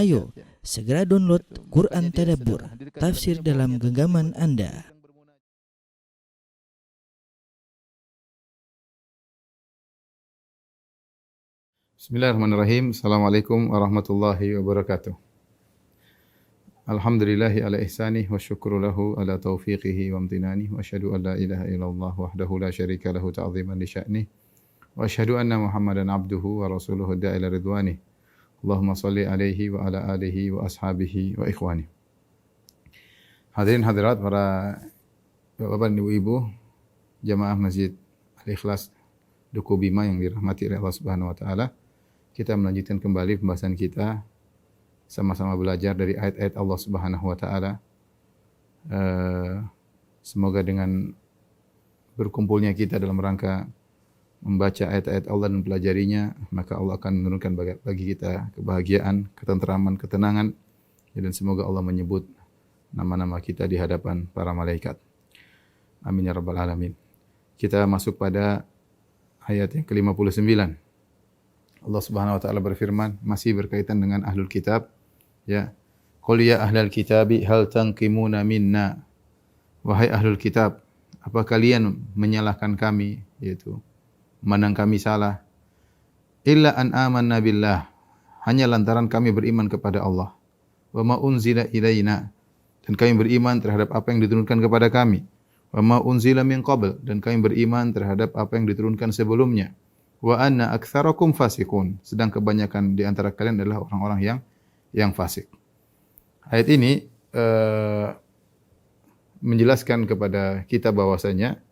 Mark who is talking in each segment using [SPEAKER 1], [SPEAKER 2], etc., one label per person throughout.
[SPEAKER 1] Ayo, segera download Quran Tadabbur, tafsir dalam genggaman Anda.
[SPEAKER 2] Bismillahirrahmanirrahim. Assalamualaikum warahmatullahi wabarakatuh. Alhamdulillahi ala ihsanih wa syukru lahu ala taufiqihi wa amtinanih wa asyhadu an la ilaha illallah wahdahu la syarika lahu ta'ziman li sya'nih wa asyhadu anna Muhammadan abduhu wa rasuluhu da'ila ridwanih. Allahumma salli alaihi wa ala alihi wa ashabihi wa ikhwani. Hadirin hadirat para bapak dan ibu-ibu jamaah Masjid Al-Ikhlas Duku Bima yang dirahmati oleh Allah Subhanahu wa taala. Kita melanjutkan kembali pembahasan kita, sama-sama belajar dari ayat-ayat Allah Subhanahu wa taala. Semoga dengan berkumpulnya kita dalam rangka membaca ayat-ayat Allah dan pelajarinya, maka Allah akan menurunkan bagi kita kebahagiaan, ketentraman, ketenangan, dan semoga Allah menyebut nama-nama kita di hadapan para malaikat. Amin ya rabbal alamin. Kita masuk pada ayat yang ke-59. Allah Subhanahu wa taala berfirman, masih berkaitan dengan ahlul kitab, ya. Qul ya ahlal kitabi hal tanqimuna minna. Wahai ahlul kitab, apa kalian menyalahkan kami, yaitu memandang kami salah? Illa an amanna billah, hanya lantaran kami beriman kepada Allah. Wa ma unzila ilaina, dan kami beriman terhadap apa yang diturunkan kepada kami. Wa ma unzila min qabl, dan kami beriman terhadap apa yang diturunkan sebelumnya. Wa anna aktsarakum fasiqun, sedang kebanyakan di antara kalian adalah orang-orang yang fasik. Ayat ini menjelaskan kepada kita bahwasanya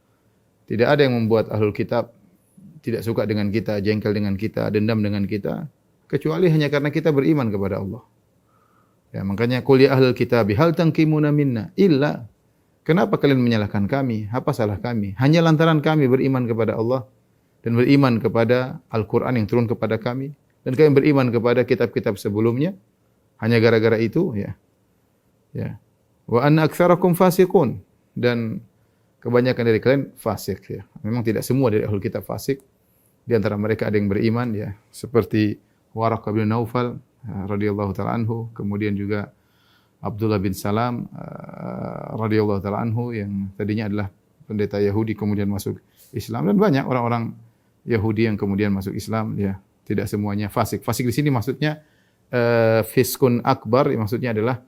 [SPEAKER 2] tidak ada yang membuat ahlul kitab tidak suka dengan kita, jengkel dengan kita, dendam dengan kita, kecuali hanya karena kita beriman kepada Allah. Ya, makanya qul ya ahlul kitab hal tanqimuna minna illa, kenapa kalian menyalahkan kami? Apa salah kami? Hanya lantaran kami beriman kepada Allah dan beriman kepada Al-Quran yang turun kepada kami, dan kami beriman kepada kitab-kitab sebelumnya, hanya gara-gara itu, ya. Wa anna aktsarakum fasiqun, dan kebanyakan dari kalian fasik, ya. Memang tidak semua dari ahlul kitab fasik. Di antara mereka ada yang beriman, ya, seperti Waraqah bin Naufal radhiyallahu taala anhu, kemudian juga Abdullah bin Salam radhiyallahu taala anhu yang tadinya adalah pendeta Yahudi kemudian masuk Islam, dan banyak orang-orang Yahudi yang kemudian masuk Islam, ya. Tidak semuanya fasik. Fasik di sini maksudnya fiskun akbar, maksudnya adalah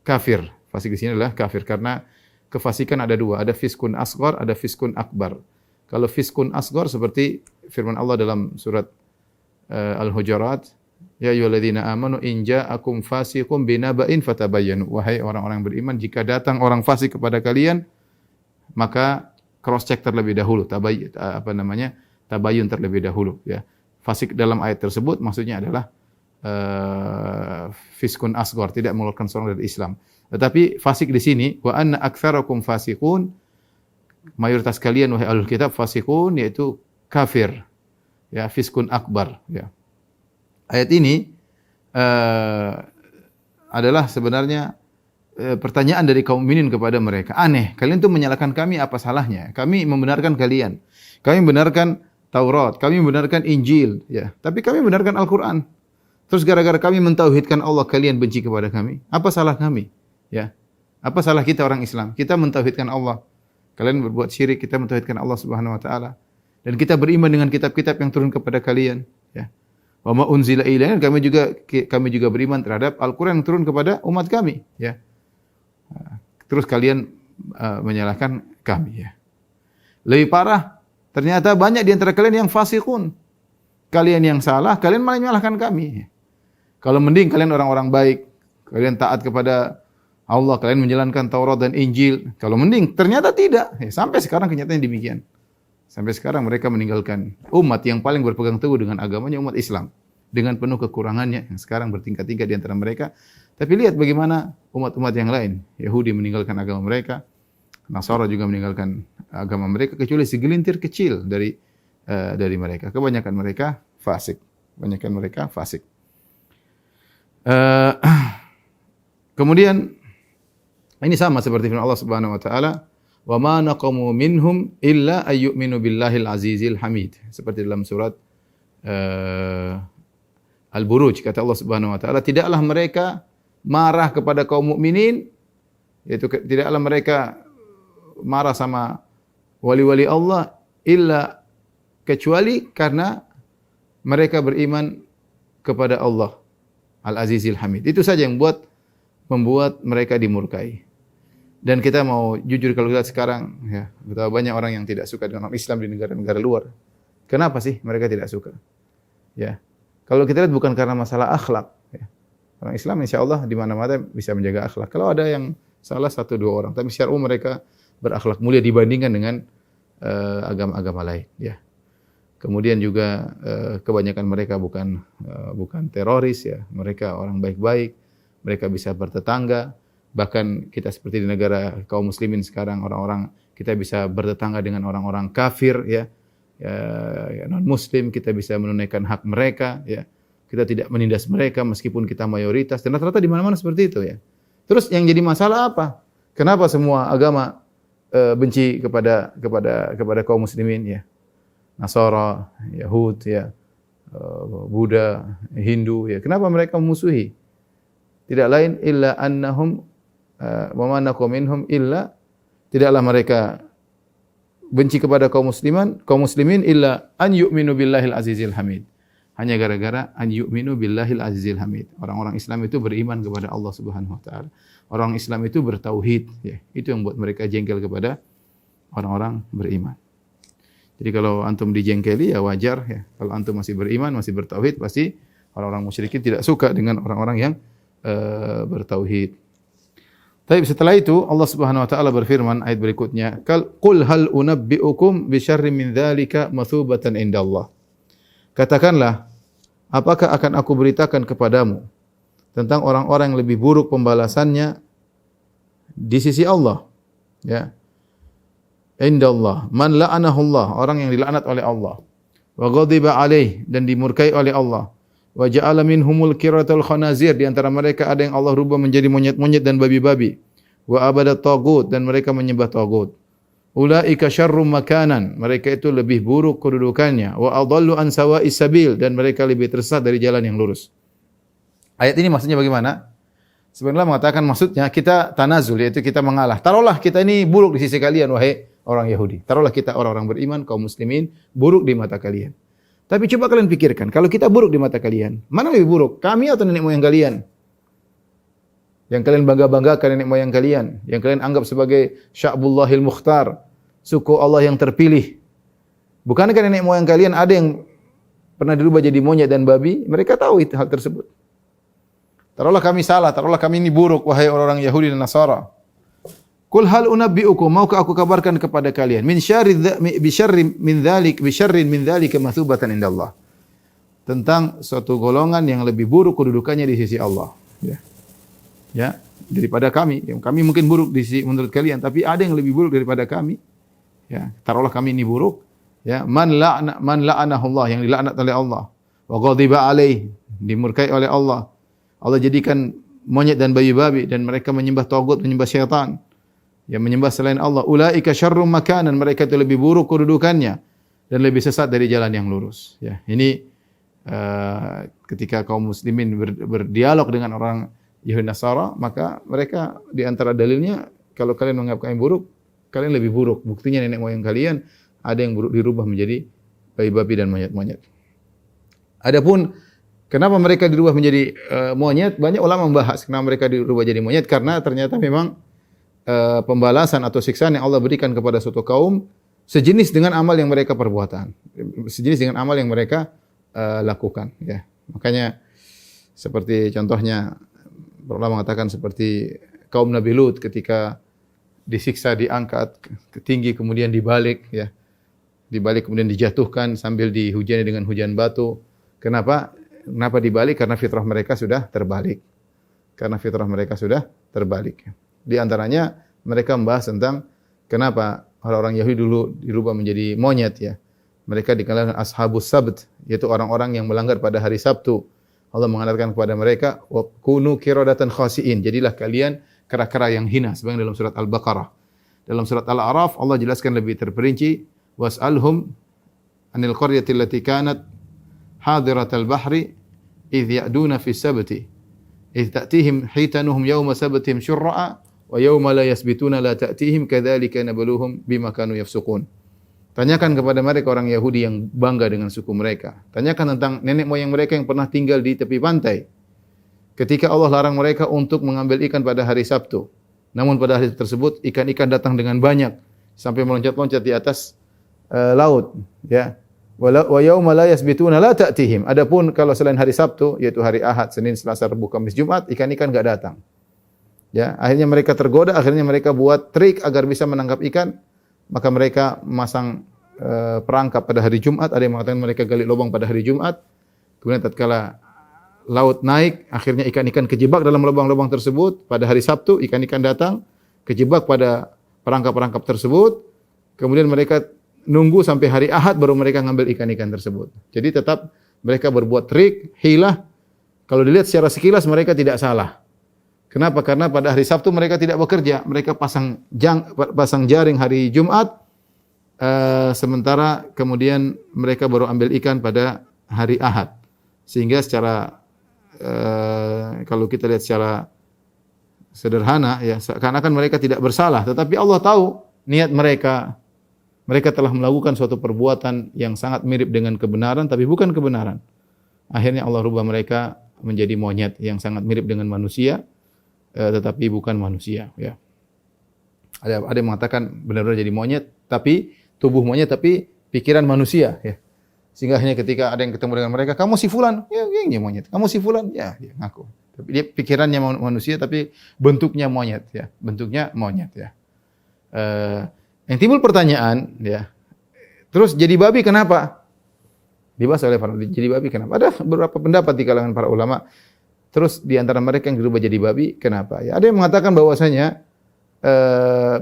[SPEAKER 2] kafir. Fasik di sini adalah kafir karena kefasikan ada dua, ada fiskun asghar, ada fiskun akbar. Kalau fiskun asghar seperti firman Allah dalam surat Al-Hujurat, ya ayyuhalladzina amanu in ja'akum fasiqun binaba'in fatabayyanu. Wahai orang-orang beriman, jika datang orang fasik kepada kalian, maka cross check terlebih dahulu, tabayun terlebih dahulu, ya. Fasik dalam ayat tersebut maksudnya adalah fiskun asghar, tidak mengeluarkan seorang dari Islam. Tetapi fasik di sini, wa anna aktsarakum fasiqun, mayoritas kalian wahai ahlul kitab fasiqun, yaitu kafir, ya, fiskun akbar, ya. Ayat ini adalah sebenarnya pertanyaan dari kaum mukminin kepada mereka. Aneh, kalian tuh menyalahkan kami, apa salahnya? Kami membenarkan kalian. Kami membenarkan Taurat, kami membenarkan Injil, ya. Tapi kami membenarkan Al-Qur'an. Terus gara-gara kami mentauhidkan Allah, kalian benci kepada kami. Apa salah kami? Ya. Apa salah kita orang Islam? Kita mentauhidkan Allah. Kalian berbuat syirik, kita mentauhidkan Allah Subhanahu wa taala. Dan kita beriman dengan kitab-kitab yang turun kepada kalian, ya. Wa ma unzila ilaina, kami juga beriman terhadap Al-Qur'an yang turun kepada umat kami, ya. Terus kalian menyalahkan kami, ya. Lebih parah, ternyata banyak di antara kalian yang fasikun. Kalian yang salah, kalian malah menyalahkan kami. Kalau mending kalian orang-orang baik, kalian taat kepada Allah, kalian menjalankan Taurat dan Injil. Kalau mending, ternyata tidak. Ya, sampai sekarang kenyataannya demikian. Sampai sekarang mereka meninggalkan umat yang paling berpegang teguh dengan agamanya, umat Islam. Dengan penuh kekurangannya, yang sekarang bertingkat-tingkat di antara mereka. Tapi lihat bagaimana umat-umat yang lain. Yahudi meninggalkan agama mereka, Nasara juga meninggalkan agama mereka, kecuali segelintir kecil dari mereka. Kebanyakan mereka fasik. Kemudian ini sama seperti firman Allah Subhanahu wa taala, "Wa ma naqamu minhum illa ayyuminu billahil azizil hamid." Seperti dalam surat Al-Buruj, kata Allah Subhanahu wa taala, tidaklah mereka marah kepada kaum mukminin, yaitu tidaklah mereka marah sama wali-wali Allah illa kecuali karena mereka beriman kepada Allah Al-Azizil Hamid. Itu saja yang membuat mereka dimurkai. Dan kita mau jujur kalau lihat sekarang, ya, betapa banyak orang yang tidak suka dengan orang Islam di negara-negara luar. Kenapa sih mereka tidak suka? Ya, kalau kita lihat bukan karena masalah akhlak. Ya. Orang Islam insya Allah di mana-mana bisa menjaga akhlak. Kalau ada yang salah satu dua orang, tapi secara umum mereka berakhlak mulia dibandingkan dengan agama-agama lain. Ya. Kemudian juga kebanyakan mereka bukan teroris, ya. Mereka orang baik-baik. Mereka bisa bertetangga. Bahkan kita seperti di negara kaum muslimin sekarang, orang-orang kita bisa bertetangga dengan orang-orang kafir, ya, non muslim, kita bisa menunaikan hak mereka, ya. Kita tidak menindas mereka meskipun kita mayoritas. Dan rata-rata di mana-mana seperti itu, ya. Terus yang jadi masalah apa? Kenapa semua agama benci kepada kaum muslimin, ya? Nasara, Yahud, ya, Buddha, Hindu, ya. Kenapa mereka memusuhi? Tidak lain illa annahum wa ma naqum minhum illa, tidaklah mereka benci kepada kaum muslimin illa an yu'minu billahil azizil hamid. Hanya gara-gara an yu'minu billahil azizil hamid. Orang-orang Islam itu beriman kepada Allah Subhanahu wa taala. Orang Islam itu bertauhid, ya. Itu yang buat mereka jengkel kepada orang-orang beriman. Jadi kalau antum dijengkeli ya wajar, ya. Kalau antum masih beriman, masih bertauhid, pasti orang-orang musyrikin tidak suka dengan orang-orang yang bertauhid. Tapi setelah itu Allah Subhanahu wa taala berfirman ayat berikutnya, "Qul hal unabbiukum bi syarrin min dzalika matsubatan indallah." Katakanlah, apakah akan aku beritakan kepadamu tentang orang-orang yang lebih buruk pembalasannya di sisi Allah, ya. Indallah, man la'anahu Allah, orang yang dilaknat oleh Allah, wa ghadiba alaih, dan dimurkai oleh Allah. Wa ja'ala minhumul qiratal khanazir, di antara mereka ada yang Allah rubah menjadi monyet-monyet dan babi-babi. Wa abadat tagut, dan mereka menyembah tagut. Ulaika syarrum makanan, mereka itu lebih buruk kedudukannya. Wa adallu an sawa'is sabil, dan mereka lebih tersesat dari jalan yang lurus. Ayat ini maksudnya bagaimana? Sebenarnya mengatakan maksudnya kita tanazul, yaitu kita mengalah. Taruhlah kita ini buruk di sisi kalian, wahai orang Yahudi. Taruhlah kita orang-orang beriman, kaum muslimin, buruk di mata kalian. Tapi coba kalian pikirkan, kalau kita buruk di mata kalian, mana lebih buruk? Kami atau nenek moyang kalian? Yang kalian bangga-banggakan nenek moyang kalian, yang kalian anggap sebagai Sya'bullahil Mukhtar, suku Allah yang terpilih. Bukankah nenek moyang kalian ada yang pernah dirubah jadi monyet dan babi? Mereka tahu hal tersebut. Taruhlah kami salah, taruhlah kami ini buruk, wahai orang-orang Yahudi dan Nasara. Qul hal unabbiukum, maukah aku kabarkan kepada kalian min syarrin min dzalika matsubatan indallah, tentang suatu golongan yang lebih buruk kedudukannya di sisi Allah, ya. Ya, daripada kami. Yang kami mungkin buruk di sisi menurut kalian, tapi ada yang lebih buruk daripada kami. Ya, taruhlah kami ini buruk, ya. Man la'anahu Allah, yang dilaknat oleh Allah. Wa ghadiba alaih, dimurkai oleh Allah. Allah jadikan monyet dan babi-babi, dan mereka menyembah tagut, menyembah syaitan. Yang menyembah selain Allah, ulaika syarrum makanan, mereka itu lebih buruk kedudukannya dan lebih sesat dari jalan yang lurus. Ya, ini ketika kaum muslimin berdialog dengan orang Yahudi Nasara, maka mereka di antara dalilnya, kalau kalian menganggap kami buruk, kalian lebih buruk. Buktinya nenek moyang kalian ada yang buruk dirubah menjadi babi-babi dan monyet-monyet. Adapun kenapa mereka dirubah menjadi monyet, banyak ulama membahas kenapa mereka dirubah jadi monyet, karena ternyata memang pembalasan atau siksaan yang Allah berikan kepada suatu kaum sejenis dengan amal yang mereka perbuatan, sejenis dengan amal yang mereka lakukan, ya. Makanya seperti contohnya ulama mengatakan seperti kaum Nabi Lut ketika disiksa, diangkat ke tinggi, kemudian dibalik, ya. Dibalik kemudian dijatuhkan sambil dihujani dengan hujan batu. Kenapa dibalik? Karena fitrah mereka sudah terbalik. Di antaranya mereka membahas tentang kenapa orang-orang Yahudi dulu dirubah menjadi monyet, ya. Mereka dikenal ashabus sabt, yaitu orang-orang yang melanggar pada hari Sabtu. Allah mengatakan kepada mereka, wa kunu qiradatan khasiin, jadilah kalian kera-kera yang hina, sebagaimana dalam surat Al-Baqarah. Dalam surat Al-A'raf Allah jelaskan lebih terperinci, was'alhum anil qaryati allati kanat hadiratal bahri idh ya'duna fi sabti idh ta'tihim hitanuhum yawma sabtihim syurra'a wa yawma la yasbituna la ta'tihim kadzalika nabluhum bima kanu yafsukun. Tanyakan kepada mereka orang Yahudi yang bangga dengan suku mereka. Tanyakan tentang nenek moyang mereka yang pernah tinggal di tepi pantai. Ketika Allah larang mereka untuk mengambil ikan pada hari Sabtu. Namun pada hari tersebut ikan-ikan datang dengan banyak sampai meloncat-loncat di atas laut, ya. Wa yauma la yasbituna la ta'tihim. Adapun kalau selain hari Sabtu yaitu hari Ahad, Senin, Selasa, Rabu, Kamis, Jumat, ikan-ikan enggak datang. Ya, akhirnya mereka tergoda, akhirnya mereka buat trik agar bisa menangkap ikan. Maka mereka memasang perangkap pada hari Jumat. Ada yang mengatakan mereka gali lubang pada hari Jumat. Kemudian tatkala laut naik, akhirnya ikan-ikan kejebak dalam lubang-lubang tersebut. Pada hari Sabtu ikan-ikan datang, kejebak pada perangkap-perangkap tersebut. Kemudian mereka nunggu sampai hari Ahad baru mereka ngambil ikan-ikan tersebut. Jadi tetap mereka berbuat trik, hilah. Kalau dilihat secara sekilas mereka tidak salah. Kenapa? Karena pada hari Sabtu mereka tidak bekerja, mereka pasang jaring hari Jumat, sementara kemudian mereka baru ambil ikan pada hari Ahad. Sehingga secara kalau kita lihat secara sederhana, ya seakan-akan mereka tidak bersalah, tetapi Allah tahu niat mereka. Mereka telah melakukan suatu perbuatan yang sangat mirip dengan kebenaran, tapi bukan kebenaran. Akhirnya Allah rubah mereka menjadi monyet yang sangat mirip dengan manusia. Tetapi bukan manusia, ya. Ada yang mengatakan benar-benar jadi monyet, tapi tubuh monyet tapi pikiran manusia, ya. Sehingga hanya ketika ada yang ketemu dengan mereka, kamu si fulan, ya ini monyet. Kamu si fulan, ya dia ngaku. Tapi dia pikirannya manusia tapi bentuknya monyet, ya. Bentuknya monyet, ya. Yang timbul pertanyaan, ya. Terus jadi babi kenapa? Dibahas oleh para jadi babi kenapa? Ada beberapa pendapat di kalangan para ulama. Terus di antara mereka yang dirubah jadi babi, kenapa? Ya, ada yang mengatakan bahwasanya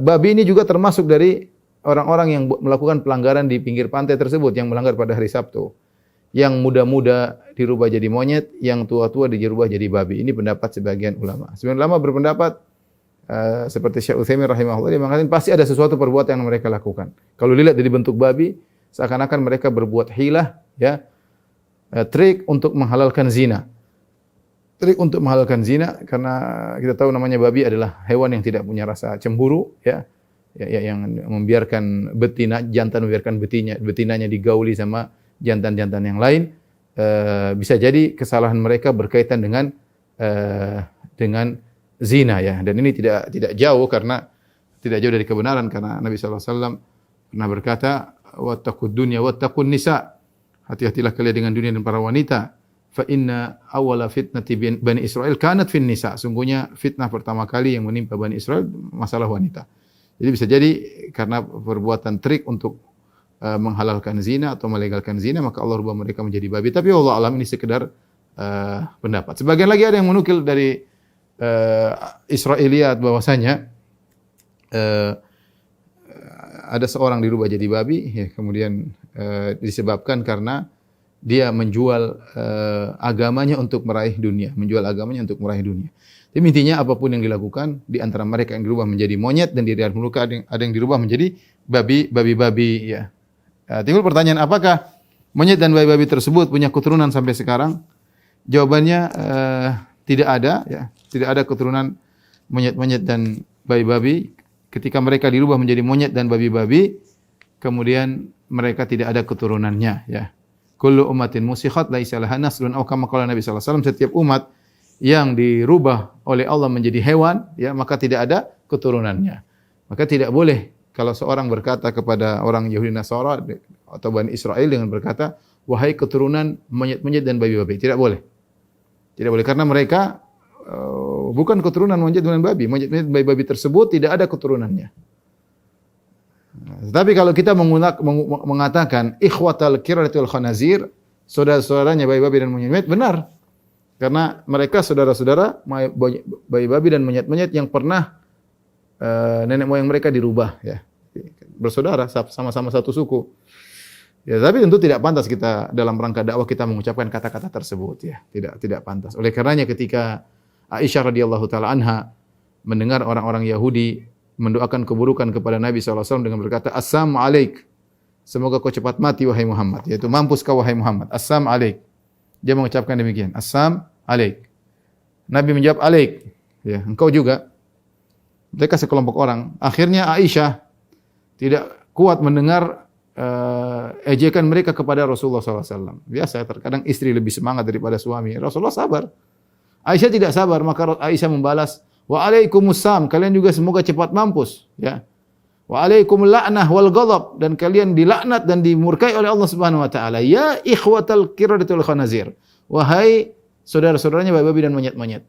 [SPEAKER 2] babi ini juga termasuk dari orang-orang yang melakukan pelanggaran di pinggir pantai tersebut, yang melanggar pada hari Sabtu. Yang muda-muda dirubah jadi monyet, yang tua-tua dirubah jadi babi. Ini pendapat sebagian ulama. Sebagian ulama berpendapat seperti Syekh Utsaimin rahimahullah, dia mengatakan pasti ada sesuatu perbuatan yang mereka lakukan. Kalau dilihat dari bentuk babi, seakan-akan mereka berbuat hilah, ya, trik untuk menghalalkan zina. Trik untuk menghalalkan zina, karena kita tahu namanya babi adalah hewan yang tidak punya rasa cemburu, ya, yang membiarkan jantan membiarkan betinanya digauli sama jantan-jantan yang lain. Bisa jadi kesalahan mereka berkaitan dengan zina, ya, dan ini tidak jauh dari kebenaran, karena Nabi SAW pernah berkata, wattaqud dunya wattaqun nisa, hati-hatilah kalian dengan dunia dan para wanita. Fa inna awwala fitnati Bani Israel kanat fin nisa. Sungguhnya fitnah pertama kali yang menimpa Bani Israel masalah wanita. Jadi bisa jadi karena perbuatan trik untuk menghalalkan zina atau melegalkan zina, maka Allah rubah mereka menjadi babi. Tapi Allah alam ini sekedar pendapat. Sebagian lagi ada yang menukil dari Israiliyat bahwasanya ada seorang dirubah jadi babi, ya, kemudian disebabkan karena dia menjual agamanya untuk meraih dunia, Jadi intinya apapun yang dilakukan, di antara mereka yang dirubah menjadi monyet dan di dalam muka ada yang dirubah menjadi babi, ya. Timbul pertanyaan, apakah monyet dan babi-babi tersebut punya keturunan sampai sekarang? Jawabannya tidak ada, ya. Tidak ada keturunan monyet-monyet dan babi-babi. Ketika mereka dirubah menjadi monyet dan babi-babi, kemudian mereka tidak ada keturunannya, ya. Kullu ummatin musikhat laisa laha naslun, atau kama qala Nabi sallallahu alaihi wasallam, setiap umat yang dirubah oleh Allah menjadi hewan, ya, maka tidak ada keturunannya. Maka tidak boleh kalau seorang berkata kepada orang Yahudi Nasara atau Bani Israel dengan berkata, wahai keturunan monyet-monyet dan babi-babi. Tidak boleh. Tidak boleh karena mereka bukan keturunan monyet dan babi. Monyet-monyet dan babi-babi tersebut tidak ada keturunannya. Tetapi kalau kita mengatakan ikhwatal qiradati wal khanazir, saudara-saudaranya babi-babi dan monyet-monyet, benar. Karena mereka saudara-saudara babi-babi dan monyet-monyet yang pernah nenek moyang mereka dirubah, ya. Bersaudara, sama-sama satu suku. Ya, tapi tentu tidak pantas kita dalam rangka dakwah kita mengucapkan kata-kata tersebut, ya. Tidak pantas. Oleh karenanya ketika Aisyah radhiyallahu taala anha mendengar orang-orang Yahudi mendoakan keburukan kepada Nabi SAW dengan berkata, Assalamu alaik. Semoga kau cepat mati, wahai Muhammad. Yaitu mampus kau, wahai Muhammad. Assalamu alaik. Dia mengucapkan demikian, Assam alaik. Nabi menjawab alaik. Ya, engkau juga. Mereka sekelompok orang. Akhirnya Aisyah tidak kuat mendengar ejekan mereka kepada Rasulullah SAW. Biasa, terkadang istri lebih semangat daripada suami. Rasulullah sabar. Aisyah tidak sabar, maka Aisyah membalas, Wa'alaikumussalam, kalian juga semoga cepat mampus. Ya. Wa'alaikumul la'nah wal ghadab, dan kalian dilaknat dan dimurkai oleh Allah Subhanahu wa taala. Ya ikhwatal qiradatul khanazir. Wahai saudara-saudaranya babi dan monyet-monyet.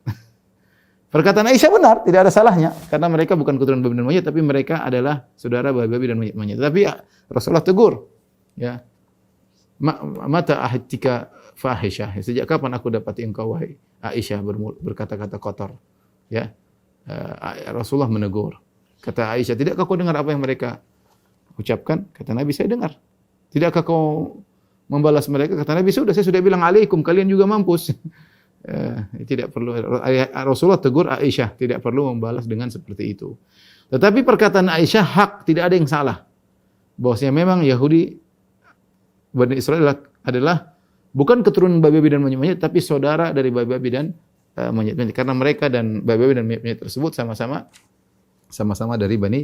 [SPEAKER 2] Perkataan Aisyah benar, tidak ada salahnya karena mereka bukan keturunan babi dan monyet, tapi mereka adalah saudara babi dan monyet-monyet. Tapi ya, Rasulullah tegur, ya. Mata ahadika fahisyah. Sejak kapan aku dapati engkau wahai Aisyah berkata-kata kotor? Ya. Rasulullah menegur. Kata Aisyah, tidakkah kau dengar apa yang mereka ucapkan? Kata Nabi, saya dengar. Tidakkah kau membalas mereka? Kata Nabi, sudah, saya sudah bilang alaikum, kalian juga mampus. Tidak perlu, Rasulullah tegur Aisyah, tidak perlu membalas dengan seperti itu. Tetapi perkataan Aisyah hak, tidak ada yang salah. Bahwasanya memang Yahudi Bani Israel adalah bukan keturunan babi dan monyet-monyet, tapi saudara dari babi dan monyet-monyet. Karena mereka dan babi dan monyet tersebut sama-sama dari Bani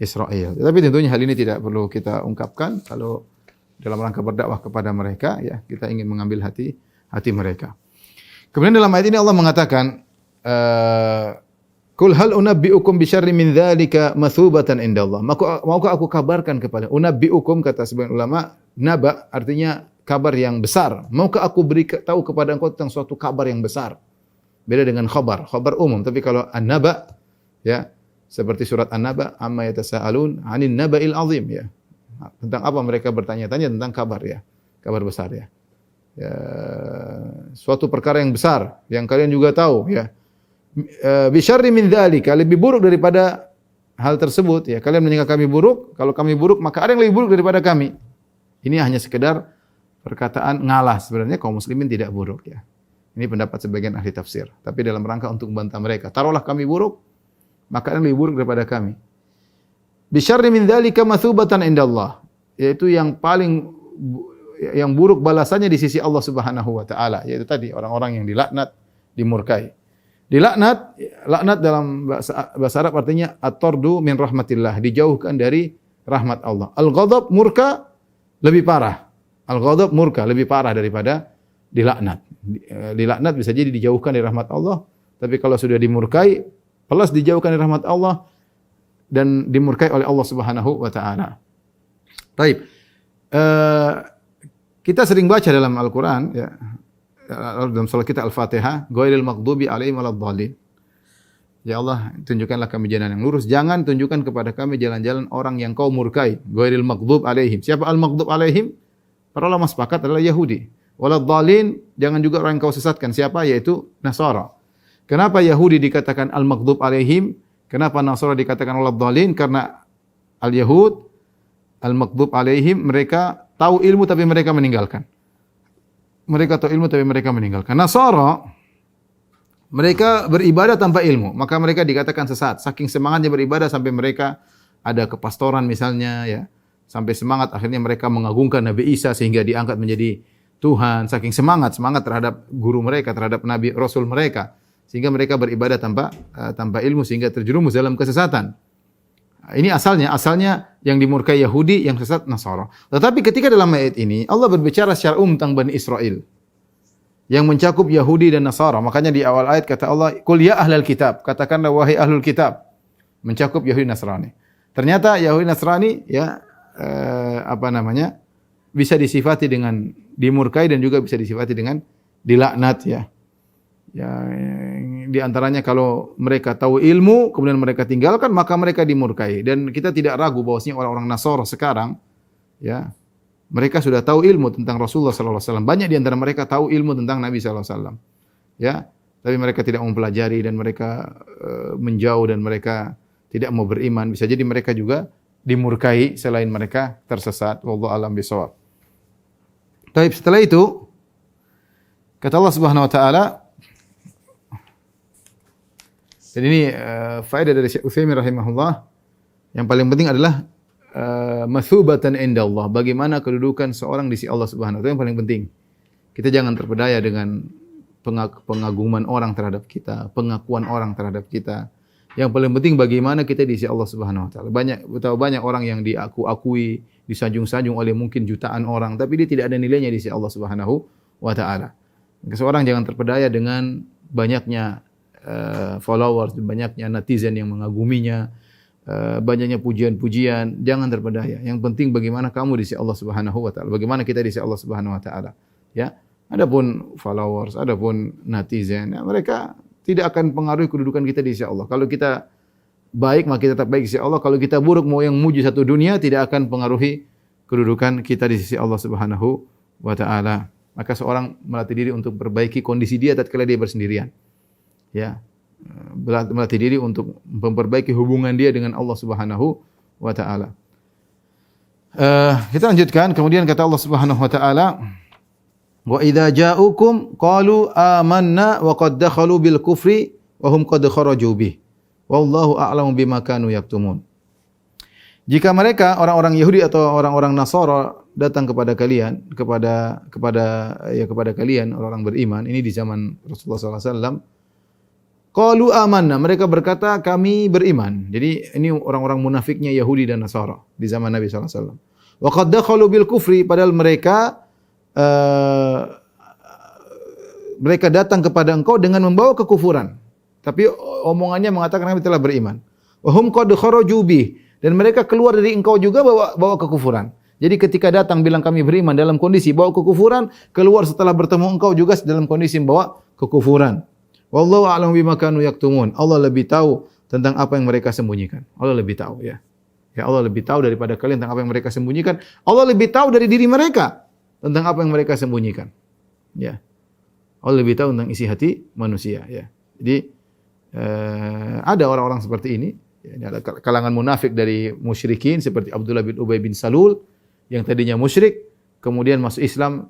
[SPEAKER 2] Israel. Tapi tentunya hal ini tidak perlu kita ungkapkan kalau dalam rangka berdakwah kepada mereka, ya, kita ingin mengambil hati mereka. Kemudian dalam ayat ini Allah mengatakan, Qul hal unabbiukum bi syarrin min dzalika mathubatan indallah. Maukah aku kabarkan kepada unabbiukum, kata sebagian ulama, naba artinya kabar yang besar. Maukah aku beri tahu kepada engkau tentang suatu kabar yang besar? Beda dengan khabar umum. Tapi kalau an-naba, ya, seperti surat An-Naba, amma yatasaalun 'anil naba'il 'azim, ya. Tentang apa mereka bertanya-tanya, tentang kabar, ya. Kabar besar, ya. Ya, suatu perkara yang besar yang kalian juga tahu, ya. Bi syarri min dzalika, lebih buruk daripada hal tersebut, ya. Kalian menyangka kami buruk, kalau kami buruk maka ada yang lebih buruk daripada kami. Ini hanya sekedar perkataan ngalah, sebenarnya kaum muslimin tidak buruk, ya. Ini pendapat sebagian ahli tafsir, tapi dalam rangka untuk membantah mereka. Taruhlah kami buruk, maka ada yang lebih buruk daripada kami. Bi syarri min dzalika mathubatan indallah, yaitu yang buruk balasannya di sisi Allah Subhanahu wa taala, yaitu tadi orang-orang yang dilaknat, dimurkai. Laknat dalam bahasa Arab artinya at-tardu min rahmatillah, dijauhkan dari rahmat Allah. Al-ghadab, murka, lebih parah. Al-ghadab, murka, lebih parah daripada dilaknat. Dilaknat bisa jadi dijauhkan dari rahmat Allah, tapi kalau sudah dimurkai, plus dijauhkan dari rahmat Allah dan dimurkai oleh Allah Subhanahu wa taala. Baik. Kita sering baca dalam Al-Qur'an, ya, dalam salat kita Al-Fatihah, ghairil maghdubi alaihim waladdallin. Ya Allah, tunjukkanlah kami jalan yang lurus, jangan tunjukkan kepada kami jalan-jalan orang yang kau murkai. Ghairil maghdub alaihim. Siapa al-maghdub alaihim? Para ulama sepakat adalah Yahudi. Waladdallin, jangan juga orang yang kau sesatkan. Siapa? Yaitu Nasara. Kenapa Yahudi dikatakan al-maghdub alaihim? Kenapa Nasara dikatakan waladdallin? Karena al-Yahud, al-maghdub alaihim, mereka tahu ilmu tapi mereka meninggalkan. Mereka tahu ilmu tapi mereka meninggalkan. Nasara, mereka beribadah tanpa ilmu, maka mereka dikatakan sesat. Saking semangatnya beribadah sampai mereka ada kepastoran misalnya, ya. Sampai semangat akhirnya mereka mengagungkan Nabi Isa sehingga diangkat menjadi Tuhan. Saking semangat terhadap guru mereka, terhadap Nabi Rasul mereka, sehingga mereka beribadah tanpa ilmu sehingga terjerumus dalam kesesatan. Ini asalnya yang dimurkai Yahudi, yang sesat Nasara. Tetapi ketika dalam ayat ini Allah berbicara secara umum tentang Bani Israel yang mencakup Yahudi dan Nasara. Makanya di awal ayat kata Allah, "Qul ya ahlal kitab," katakanlah wahai ahlul kitab, mencakup Yahudi Nasrani. Ternyata Yahudi Nasrani, ya, bisa disifati dengan dimurkai dan juga bisa disifati dengan dilaknat, ya. Ya, di antaranya kalau mereka tahu ilmu kemudian mereka tinggalkan maka mereka dimurkai, dan kita tidak ragu bahwasanya orang-orang Nasara sekarang, ya, mereka sudah tahu ilmu tentang Rasulullah sallallahu alaihi wasallam. Banyak di antara mereka tahu ilmu tentang Nabi sallallahu alaihi wasallam. Ya, tapi mereka tidak mempelajari dan mereka menjauh dan mereka tidak mau beriman. Bisa jadi mereka juga dimurkai selain mereka tersesat. Wallahu a'lam bishawab. Baik, setelah itu kata Allah Subhanahu wa taala, dan ini faedah dari Syekh Utsaimin rahimahullah, yang paling penting adalah mathubatan indallah, bagaimana kedudukan seorang di sisi Allah Subhanahu wa taala, yang paling penting. Kita jangan terpedaya dengan pengaguman orang terhadap kita, pengakuan orang terhadap kita. Yang paling penting bagaimana kita di sisi Allah Subhanahu wa taala. Betapa banyak orang yang diakui, disanjung-sanjung oleh mungkin jutaan orang, tapi dia tidak ada nilainya di sisi Allah Subhanahu wa taala. Seorang jangan terpedaya dengan banyaknya followers, banyaknya netizen yang mengaguminya, banyaknya pujian-pujian, jangan terpedaya. Yang penting bagaimana kamu di sisi Allah Subhanahu wa taala, bagaimana kita di sisi Allah Subhanahu wa taala. Ya. Adapun followers, adapun netizen, ya, mereka tidak akan pengaruhi kedudukan kita di sisi Allah. Kalau kita baik, maka kita tetap baik di sisi Allah. Kalau kita buruk, mau yang muji satu dunia, tidak akan pengaruhi kedudukan kita di sisi Allah Subhanahu wa taala. Maka seorang melatih diri untuk perbaiki kondisi dia tatkala dia bersendirian. Ya. Melatih diri untuk memperbaiki hubungan dia dengan Allah Subhanahu wa taala. Kita lanjutkan, kemudian kata Allah Subhanahu wa taala, wa idza ja'ukum qalu amanna wa qad dakhalu bil kufri wa hum qad kharaju bih wallahu a'lamu bima kanu yaktumun. Jika mereka orang-orang Yahudi atau orang-orang Nasara datang kepada kalian, kepada kalian orang-orang beriman, ini di zaman Rasulullah sallallahu alaihi wasallam, qalu amanna, mereka berkata kami beriman. Jadi ini orang-orang munafiknya Yahudi dan Nasara di zaman Nabi sallallahu alaihi wasallam. Wa qad dakhalu bil kufri, padahal mereka datang kepada engkau dengan membawa kekufuran. Tapi omongannya mengatakan kami telah beriman. Wa hum qad kharaju bih, dan mereka keluar dari engkau juga bawa kekufuran. Jadi ketika datang bilang kami beriman dalam kondisi bawa kekufuran, keluar setelah bertemu engkau juga dalam kondisi membawa kekufuran. Wallahu a'lamu bima kanu yaktumun. Allah lebih tahu tentang apa yang mereka sembunyikan. Allah lebih tahu, ya. Ya, Allah lebih tahu daripada kalian tentang apa yang mereka sembunyikan. Allah lebih tahu dari diri mereka tentang apa yang mereka sembunyikan. Ya. Allah lebih tahu tentang isi hati manusia, ya. Jadi ada orang-orang seperti ini, ya, ada kalangan munafik dari musyrikin seperti Abdullah bin Ubay bin Salul yang tadinya musyrik, kemudian masuk Islam,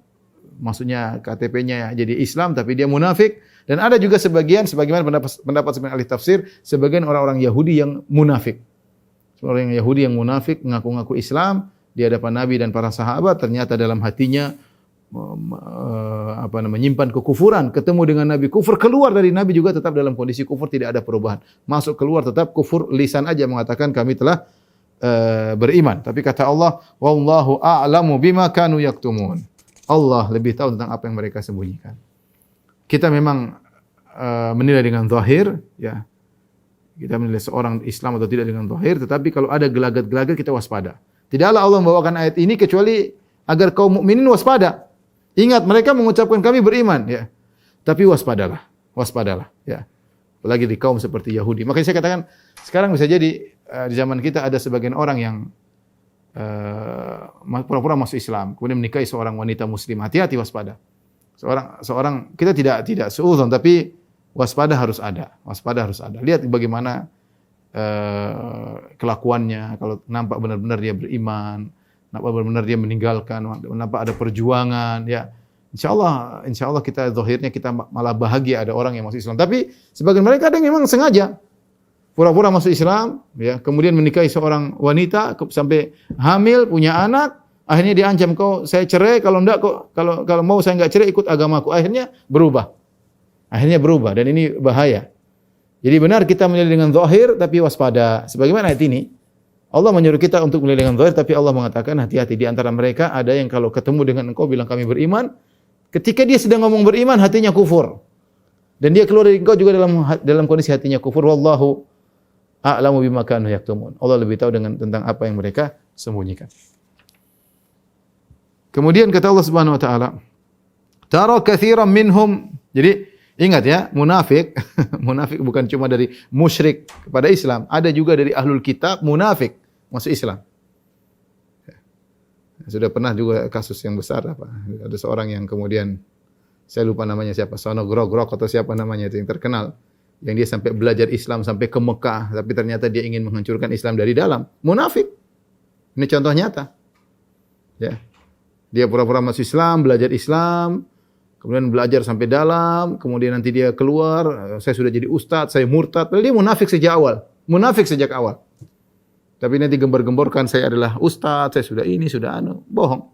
[SPEAKER 2] maksudnya KTP-nya jadi Islam tapi dia munafik, dan ada juga sebagaimana pendapat sebagian ahli tafsir, sebagian orang-orang Yahudi yang munafik. Orang yang Yahudi yang munafik mengaku-ngaku Islam di hadapan Nabi dan para sahabat, ternyata dalam hatinya menyimpan kekufuran, ketemu dengan Nabi kufur, keluar dari Nabi juga tetap dalam kondisi kufur, tidak ada perubahan. Masuk keluar tetap kufur, lisan aja mengatakan kami telah beriman. Tapi kata Allah, wallahu a'lamu bima kanu yaktumun. Allah lebih tahu tentang apa yang mereka sembunyikan. Kita memang menilai dengan zahir, ya. Kita menilai seorang Islam atau tidak dengan zahir, tetapi kalau ada gelagat-gelagat kita waspada. Tidaklah Allah membawakan ayat ini kecuali agar kaum mukminin waspada. Ingat, mereka mengucapkan kami beriman, ya. Tapi waspadalah, ya. Apalagi di kaum seperti Yahudi. Makanya saya katakan, sekarang bisa jadi di zaman kita ada sebagian orang yang pura-pura masuk Islam, kemudian menikahi seorang wanita muslim. Hati-hati, waspada. Seorang kita tidak seuzon, tapi waspada harus ada. Lihat bagaimana kelakuannya, kalau nampak benar-benar dia beriman, nampak benar-benar dia meninggalkan, nampak ada perjuangan, ya. Insyaallah kita zahirnya kita malah bahagia ada orang yang masuk Islam. Tapi sebagian mereka ada yang memang sengaja pura-pura masuk Islam, ya, kemudian menikahi seorang wanita sampai hamil, punya anak, akhirnya diancam, kau saya cerai, kalau enggak kalau mau saya enggak cerai, ikut agamaku. Akhirnya berubah dan ini bahaya. Jadi benar kita menilai dengan zahir tapi waspada. Sebagaimana ayat ini, Allah menyuruh kita untuk menilai dengan zahir, tapi Allah mengatakan hati-hati. Di antara mereka ada yang kalau ketemu dengan engkau bilang kami beriman, ketika dia sedang ngomong beriman hatinya kufur. Dan dia keluar dari engkau juga dalam kondisi hatinya kufur. Wallahu a'lamu bima kanu yaktumun. Allah lebih tahu tentang apa yang mereka sembunyikan. Kemudian kata Allah Subhanahu wa taala, tara katsiran minhum. Jadi ingat ya, munafik bukan cuma dari musyrik kepada Islam, ada juga dari ahlul kitab munafik masuk Islam. Sudah pernah juga kasus yang besar ada seorang yang kemudian saya lupa namanya siapa, Sono Grogrok atau siapa namanya itu yang terkenal, yang dia sampai belajar Islam sampai ke Mekah, tapi ternyata dia ingin menghancurkan Islam dari dalam. Munafik. Ini contoh nyata. Ya. Dia pura-pura masuk Islam, belajar Islam, kemudian belajar sampai dalam, kemudian nanti dia keluar, saya sudah jadi ustaz, saya murtad. Padahal dia munafik sejak awal. Tapi nanti gembar-gemborkan saya adalah ustaz, saya sudah ini, sudah bohong.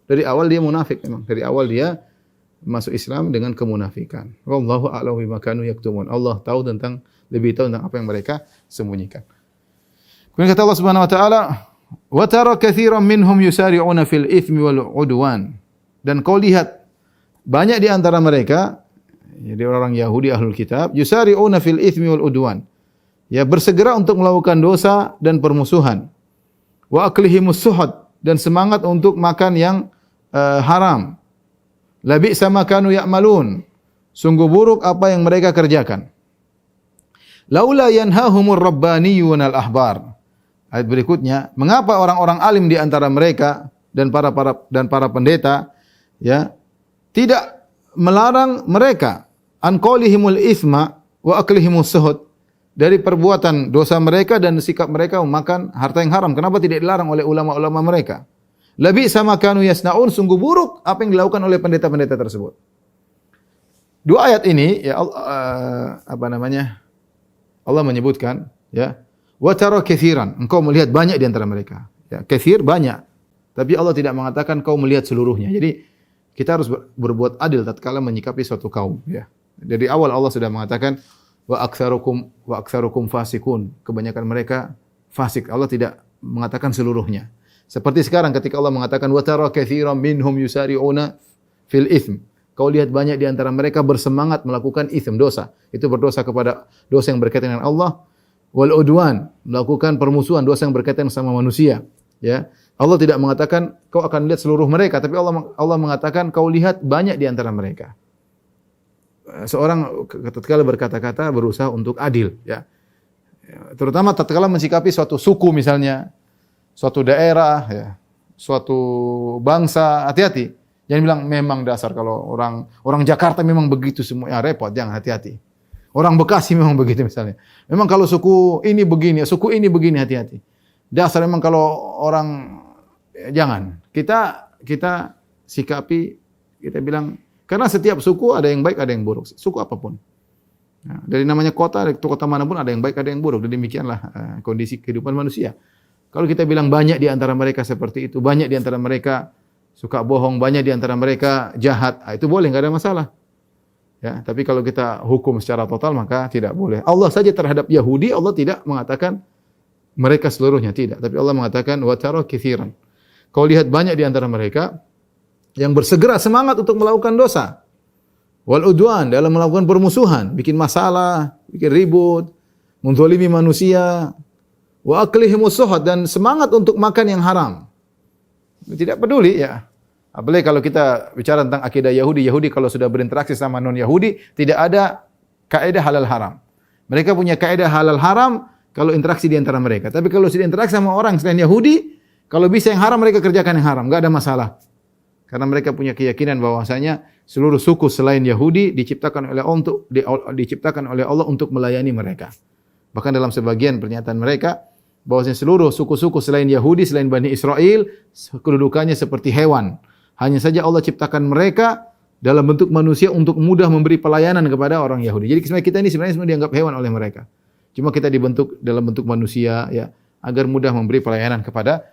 [SPEAKER 2] Dari awal dia munafik memang. Dari awal dia masuk Islam dengan kemunafikan. Wallahu a'lamu bima kanu yaktumun. Allah lebih tahu tentang apa yang mereka sembunyikan. Kemudian kata Allah Subhanahu wa taala, "Wa tara katsiran minhum yusari'una fil itsmi wal 'udwan." Dan kau lihat banyak di antara mereka, jadi orang Yahudi ahlul kitab, yusari'una fil itsmi wal 'udwan. Ya, bersegera untuk melakukan dosa dan permusuhan. Wa aklihimus suhud, dan semangat untuk makan yang haram. Labi sama kanu ya'malun. Sungguh buruk apa yang mereka kerjakan. Laula yanhahumur rabbaniyun al-ahbar. Ayat berikutnya, mengapa orang-orang alim di antara mereka dan para pendeta ya tidak melarang mereka an qaulihimul itsma wa aklihimus suhud, dari perbuatan dosa mereka dan sikap mereka memakan harta yang haram. Kenapa tidak dilarang oleh ulama-ulama mereka? Labi sama kanu yasnaun, sungguh buruk apa yang dilakukan oleh pendeta-pendeta tersebut. Dua ayat ini ya Allah menyebutkan ya, wa tara katsiran, engkau melihat banyak di antara mereka. Ya, katsir banyak. Tapi Allah tidak mengatakan kau melihat seluruhnya. Jadi kita harus berbuat adil tatkala menyikapi suatu kaum ya. Dari awal Allah sudah mengatakan wa aktsarukum fasikun. Kebanyakan mereka fasik. Allah tidak mengatakan seluruhnya. Seperti sekarang ketika Allah mengatakan wa tara katsiran minhum yusari'una fil itsm. Kau lihat banyak di antara mereka bersemangat melakukan itsm, dosa. Itu berdosa kepada dosa yang berkaitan dengan Allah. Wal udwan, melakukan permusuhan, dosa yang berkaitan sama manusia, ya. Allah tidak mengatakan kau akan lihat seluruh mereka, tapi Allah mengatakan kau lihat banyak di antara mereka. Seorang tatkala berkata-kata berusaha untuk adil, ya. Terutama tatkala mensikapi suatu suku misalnya, suatu daerah, ya, suatu bangsa, hati-hati. Jangan bilang memang dasar kalau orang Jakarta memang begitu semua, ya repot, jangan, hati-hati. Orang Bekasi memang begitu misalnya. Memang kalau suku ini begini, hati-hati. Dasar memang kalau orang jangan. Kita sikapi, kita bilang karena setiap suku ada yang baik, ada yang buruk. Suku apapun. Nah, dari namanya kota manapun ada yang baik, ada yang buruk. Dan demikianlah kondisi kehidupan manusia. Kalau kita bilang banyak di antara mereka seperti itu, banyak di antara mereka suka bohong, banyak di antara mereka jahat, itu boleh, enggak ada masalah. Ya, tapi kalau kita hukum secara total maka tidak boleh. Allah saja terhadap Yahudi Allah tidak mengatakan mereka seluruhnya, tidak. Tapi Allah mengatakan wa tara katsiran. Kau lihat banyak di antara mereka yang bersegera semangat untuk melakukan dosa. Wal udwan, dalam melakukan permusuhan, bikin masalah, bikin ribut, menzalimi manusia. Wa aklihimus suhud, dan semangat untuk makan yang haram. Tidak peduli ya. Apalagi kalau kita bicara tentang akidah Yahudi, Yahudi kalau sudah berinteraksi sama non-Yahudi, tidak ada kaidah halal haram. Mereka punya kaidah halal haram kalau interaksi di antara mereka. Tapi kalau sudah interaksi sama orang selain Yahudi, kalau bisa yang haram mereka kerjakan yang haram, enggak ada masalah. Karena mereka punya keyakinan bahwasanya seluruh suku selain Yahudi diciptakan oleh Allah untuk melayani mereka. Bahkan dalam sebagian pernyataan mereka bahwasanya seluruh suku-suku selain Yahudi, selain Bani Israel, kedudukannya seperti hewan. Hanya saja Allah ciptakan mereka dalam bentuk manusia untuk mudah memberi pelayanan kepada orang Yahudi. Jadi kita ini sebenarnya dianggap hewan oleh mereka. Cuma kita dibentuk dalam bentuk manusia ya, agar mudah memberi pelayanan kepada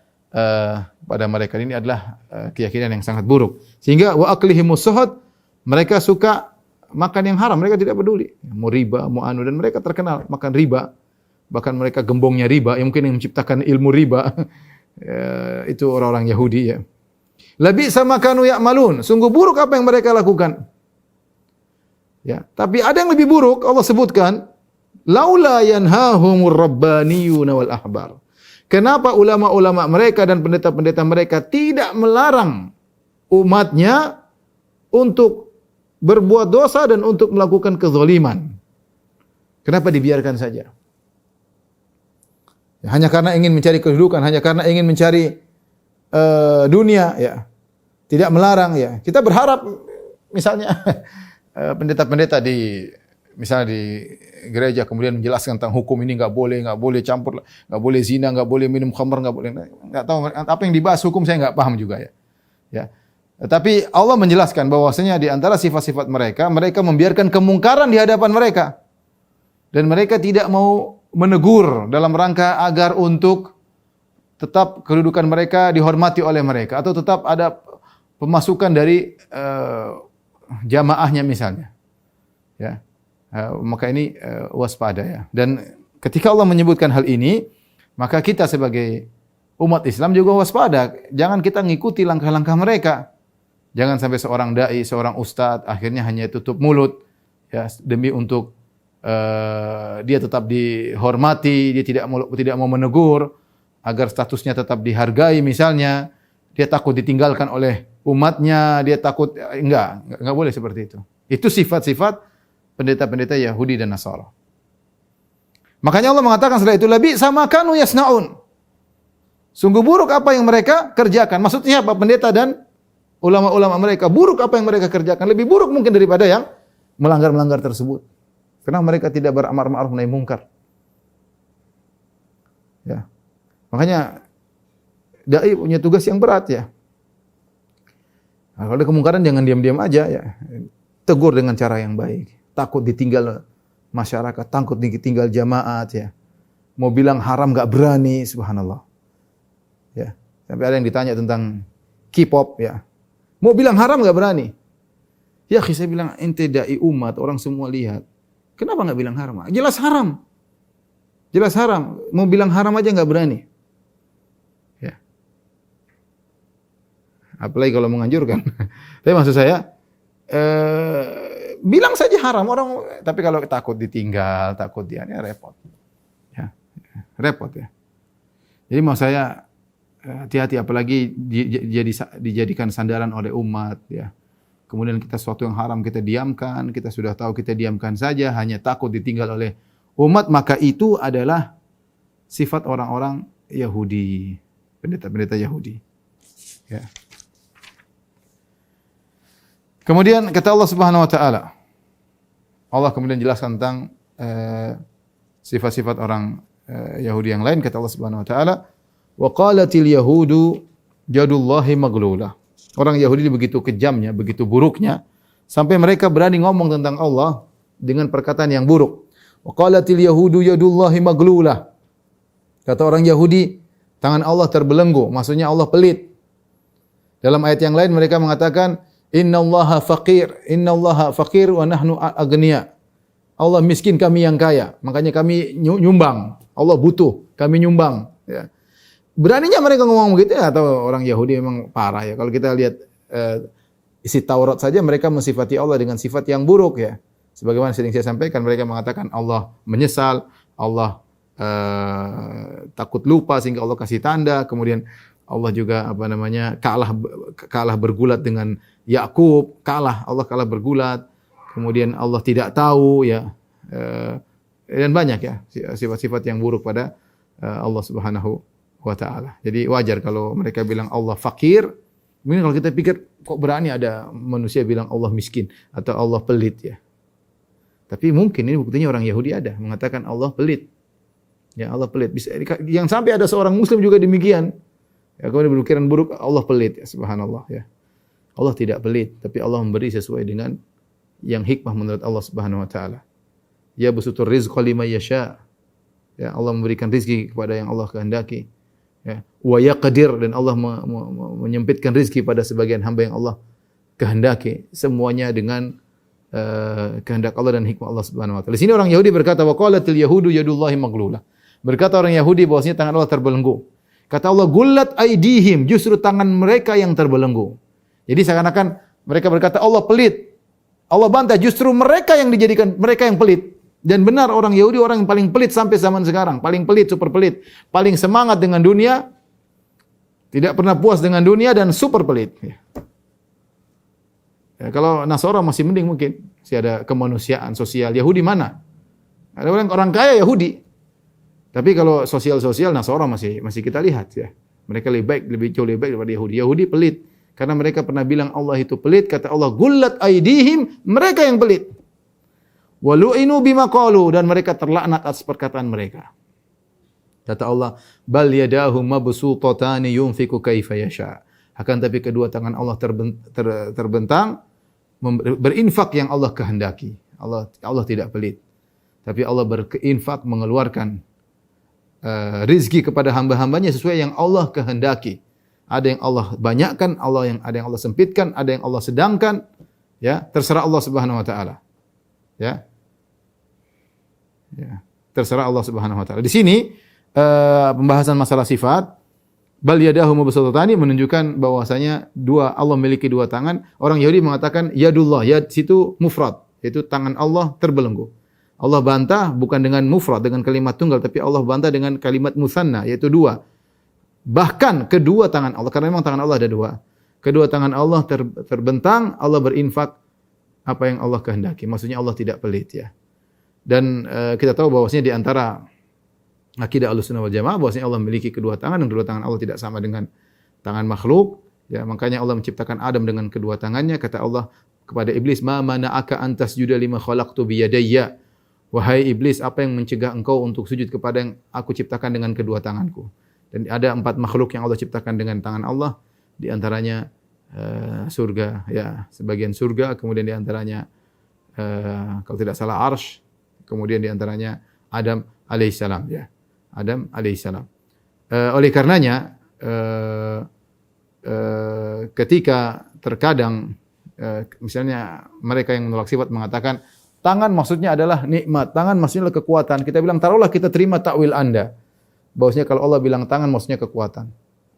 [SPEAKER 2] mereka. Ini adalah keyakinan yang sangat buruk. Sehingga wa aklihimus suhud, mereka suka makan yang haram, mereka tidak peduli. Mau riba, mau anu, dan mereka terkenal makan riba. Bahkan mereka gembongnya riba, yang mungkin yang menciptakan ilmu riba itu orang-orang Yahudi ya. Labi sama kanu ya'malun, sungguh buruk apa yang mereka lakukan. Ya, tapi ada yang lebih buruk, Allah sebutkan, laula yanhahumur rabbaniyun wal ahbar. Kenapa ulama-ulama mereka dan pendeta-pendeta mereka tidak melarang umatnya untuk berbuat dosa dan untuk melakukan kezaliman? Kenapa dibiarkan saja? Ya, hanya karena ingin mencari kedudukan, hanya karena ingin mencari dunia, ya, tidak melarang, ya. Kita berharap, misalnya pendeta-pendeta misalnya di gereja kemudian menjelaskan tentang hukum ini nggak boleh campur, nggak boleh zina, nggak boleh minum khamr, nggak tahu apa yang dibahas hukum, saya nggak paham juga ya. Ya. Tapi Allah menjelaskan bahwasanya di antara sifat-sifat mereka membiarkan kemungkaran di hadapan mereka dan mereka tidak mau menegur dalam rangka agar untuk tetap kedudukan mereka dihormati oleh mereka atau tetap ada pemasukan dari jamaahnya misalnya. Ya. Maka ini waspada ya. Dan ketika Allah menyebutkan hal ini, maka kita sebagai umat Islam juga waspada. Jangan kita ngikuti langkah-langkah mereka. Jangan sampai seorang dai, seorang ustadz akhirnya hanya tutup mulut ya demi untuk dia tetap dihormati, dia tidak mau menegur agar statusnya tetap dihargai misalnya. Dia takut ditinggalkan oleh umatnya, dia takut enggak boleh seperti itu. Itu sifat-sifat pendeta-pendeta Yahudi dan Nasara. Makanya Allah mengatakan setelah itu labi sama kanu yasnaun. Sungguh buruk apa yang mereka kerjakan. Maksudnya apa? Pendeta dan ulama-ulama mereka buruk apa yang mereka kerjakan. Lebih buruk mungkin daripada yang melanggar-melanggar tersebut. Karena mereka tidak beramar ma'ruf nahi munkar. Ya. Makanya dai punya tugas yang berat ya. Nah, kalau ada kemungkaran jangan diam-diam aja ya. Tegur dengan cara yang baik. Takut ditinggal masyarakat, takut ditinggal jamaat ya. Mau bilang haram enggak berani, subhanallah. Ya. Sampai ada yang ditanya tentang K-pop ya. Mau bilang haram enggak berani. Ya, saya bilang ente dai umat, orang semua lihat. Kenapa enggak bilang haram? Jelas haram. Jelas haram. Mau bilang haram aja enggak berani. Ya. Apalagi kalau menganjurkan. Tapi maksud saya bilang saja haram orang, tapi kalau takut ditinggal, takut dia ya repot. Ya. Repot ya. Jadi mau saya hati-hati apalagi dijadikan sandaran oleh umat ya. Kemudian kita sesuatu yang haram kita diamkan, kita sudah tahu kita diamkan saja hanya takut ditinggal oleh umat, maka itu adalah sifat orang-orang Yahudi, pendeta-pendeta Yahudi. Ya. Kemudian kata Allah Subhanahu wa taala, Allah kemudian jelaskan tentang sifat-sifat orang Yahudi yang lain. Kata Allah Subhanahu wa taala, wa qalatil yahudu jadullahi maglulah. Orang Yahudi begitu kejamnya, begitu buruknya sampai mereka berani ngomong tentang Allah dengan perkataan yang buruk. Wa qalatil yahudu yadullahi maglulah. Kata orang Yahudi, tangan Allah terbelenggu, maksudnya Allah pelit. Dalam ayat yang lain mereka mengatakan innallaha faqir wa nahnu aghnia. Allah miskin, kami yang kaya. Makanya kami nyumbang. Allah butuh, kami nyumbang. Ya. Beraninya mereka ngomong begitu ya, atau orang Yahudi memang parah ya. Kalau kita lihat isi Taurat saja mereka mensifati Allah dengan sifat yang buruk ya. Sebagaimana sering saya sampaikan, mereka mengatakan Allah menyesal, Allah takut lupa sehingga Allah kasih tanda. Kemudian Allah juga kalah bergulat dengan Yakub, Allah kalah bergulat. Kemudian Allah tidak tahu ya, dan banyak ya sifat-sifat yang buruk pada Allah Subhanahu wa taala. Jadi wajar kalau mereka bilang Allah fakir. Mungkin kalau kita pikir kok berani ada manusia bilang Allah miskin atau Allah pelit ya. Tapi mungkin ini buktinya orang Yahudi ada mengatakan Allah pelit. Ya Allah pelit. Bisa yang sampai ada seorang muslim juga demikian. Ya, kalau berpikiran buruk Allah pelit ya, subhanallah ya. Allah tidak pelit, tapi Allah memberi sesuai dengan yang hikmah menurut Allah Subhanahu wa taala. Ya basutur rizqa liman yasha. Ya, Allah memberikan rezeki kepada yang Allah kehendaki. Ya, wa yaqdir, dan Allah menyempitkan rezeki pada sebagian hamba yang Allah kehendaki. Semuanya dengan kehendak Allah dan hikmah Allah Subhanahu wa taala. Di sini orang Yahudi berkata wa qalatil yahudu yadullahi maglulah. Berkata orang Yahudi bahwasanya tangan Allah terbelenggu. Kata Allah gullat aidihim, justru tangan mereka yang terbelenggu. Jadi seakan-akan mereka berkata Allah pelit. Allah bantah, justru mereka yang dijadikan mereka yang pelit. Dan benar orang Yahudi orang yang paling pelit sampai zaman sekarang, paling pelit, super pelit, paling semangat dengan dunia, tidak pernah puas dengan dunia dan super pelit. Ya, kalau Nasara masih mending mungkin, masih ada kemanusiaan sosial. Yahudi mana? Ada orang kaya Yahudi. Tapi kalau sosial Nasara masih kita lihat ya. Mereka lebih jauh lebih baik daripada Yahudi. Yahudi pelit karena mereka pernah bilang Allah itu pelit. Kata Allah gullat aidihim, mereka yang pelit. Walu'inu bima qalu, dan mereka terlaknat atas perkataan mereka. Kata Allah, bal yadahu mabsutatani yunfiqu kaifa yasha. Akan tapi kedua tangan Allah terbentang berinfak yang Allah kehendaki. Allah tidak pelit. Tapi Allah berinfak mengeluarkan rizki kepada hamba-hambanya sesuai yang Allah kehendaki. Ada yang Allah banyakkan, ada yang Allah sempitkan, ada yang Allah sedangkan. ya, terserah Allah Subhanahu wa taala. Ya. Ya, terserah Allah Subhanahu wa taala. Di sini pembahasan masalah sifat bal yadahu mabsutatani menunjukkan bahwasanya Allah memiliki dua tangan. Orang Yahudi mengatakan yadullah, yad situ mufrad, yaitu tangan Allah terbelenggu. Allah bantah bukan dengan mufrad, dengan kalimat tunggal, tapi Allah bantah dengan kalimat musanna, yaitu dua. Bahkan kedua tangan Allah, karena memang tangan Allah ada dua. Kedua tangan Allah terbentang, Allah berinfak apa yang Allah kehendaki. Maksudnya Allah tidak pelit, ya. Dan kita tahu bahwasanya di antara akidah Ahlussunnah wal Jamaah bahwasanya Allah memiliki kedua tangan, dan kedua tangan Allah tidak sama dengan tangan makhluk. Ya, makanya Allah menciptakan Adam dengan kedua tangannya. Kata Allah kepada iblis, "Ma mana'aka an tasjuda lima khalaqtu bi yadayya?" Wahai iblis, apa yang mencegah engkau untuk sujud kepada yang aku ciptakan dengan kedua tanganku? Dan ada 4 makhluk yang Allah ciptakan dengan tangan Allah, di antaranya surga, ya, sebagian surga, kemudian di antaranya kalau tidak salah arsy, kemudian di antaranya Adam alaihissalam, ya. Adam alaihissalam. Oleh karenanya ketika terkadang misalnya mereka yang menolak sifat mengatakan tangan maksudnya adalah nikmat, tangan maksudnya adalah kekuatan. Kita bilang taruhlah kita terima takwil Anda. Bahwasanya kalau Allah bilang tangan maksudnya kekuatan.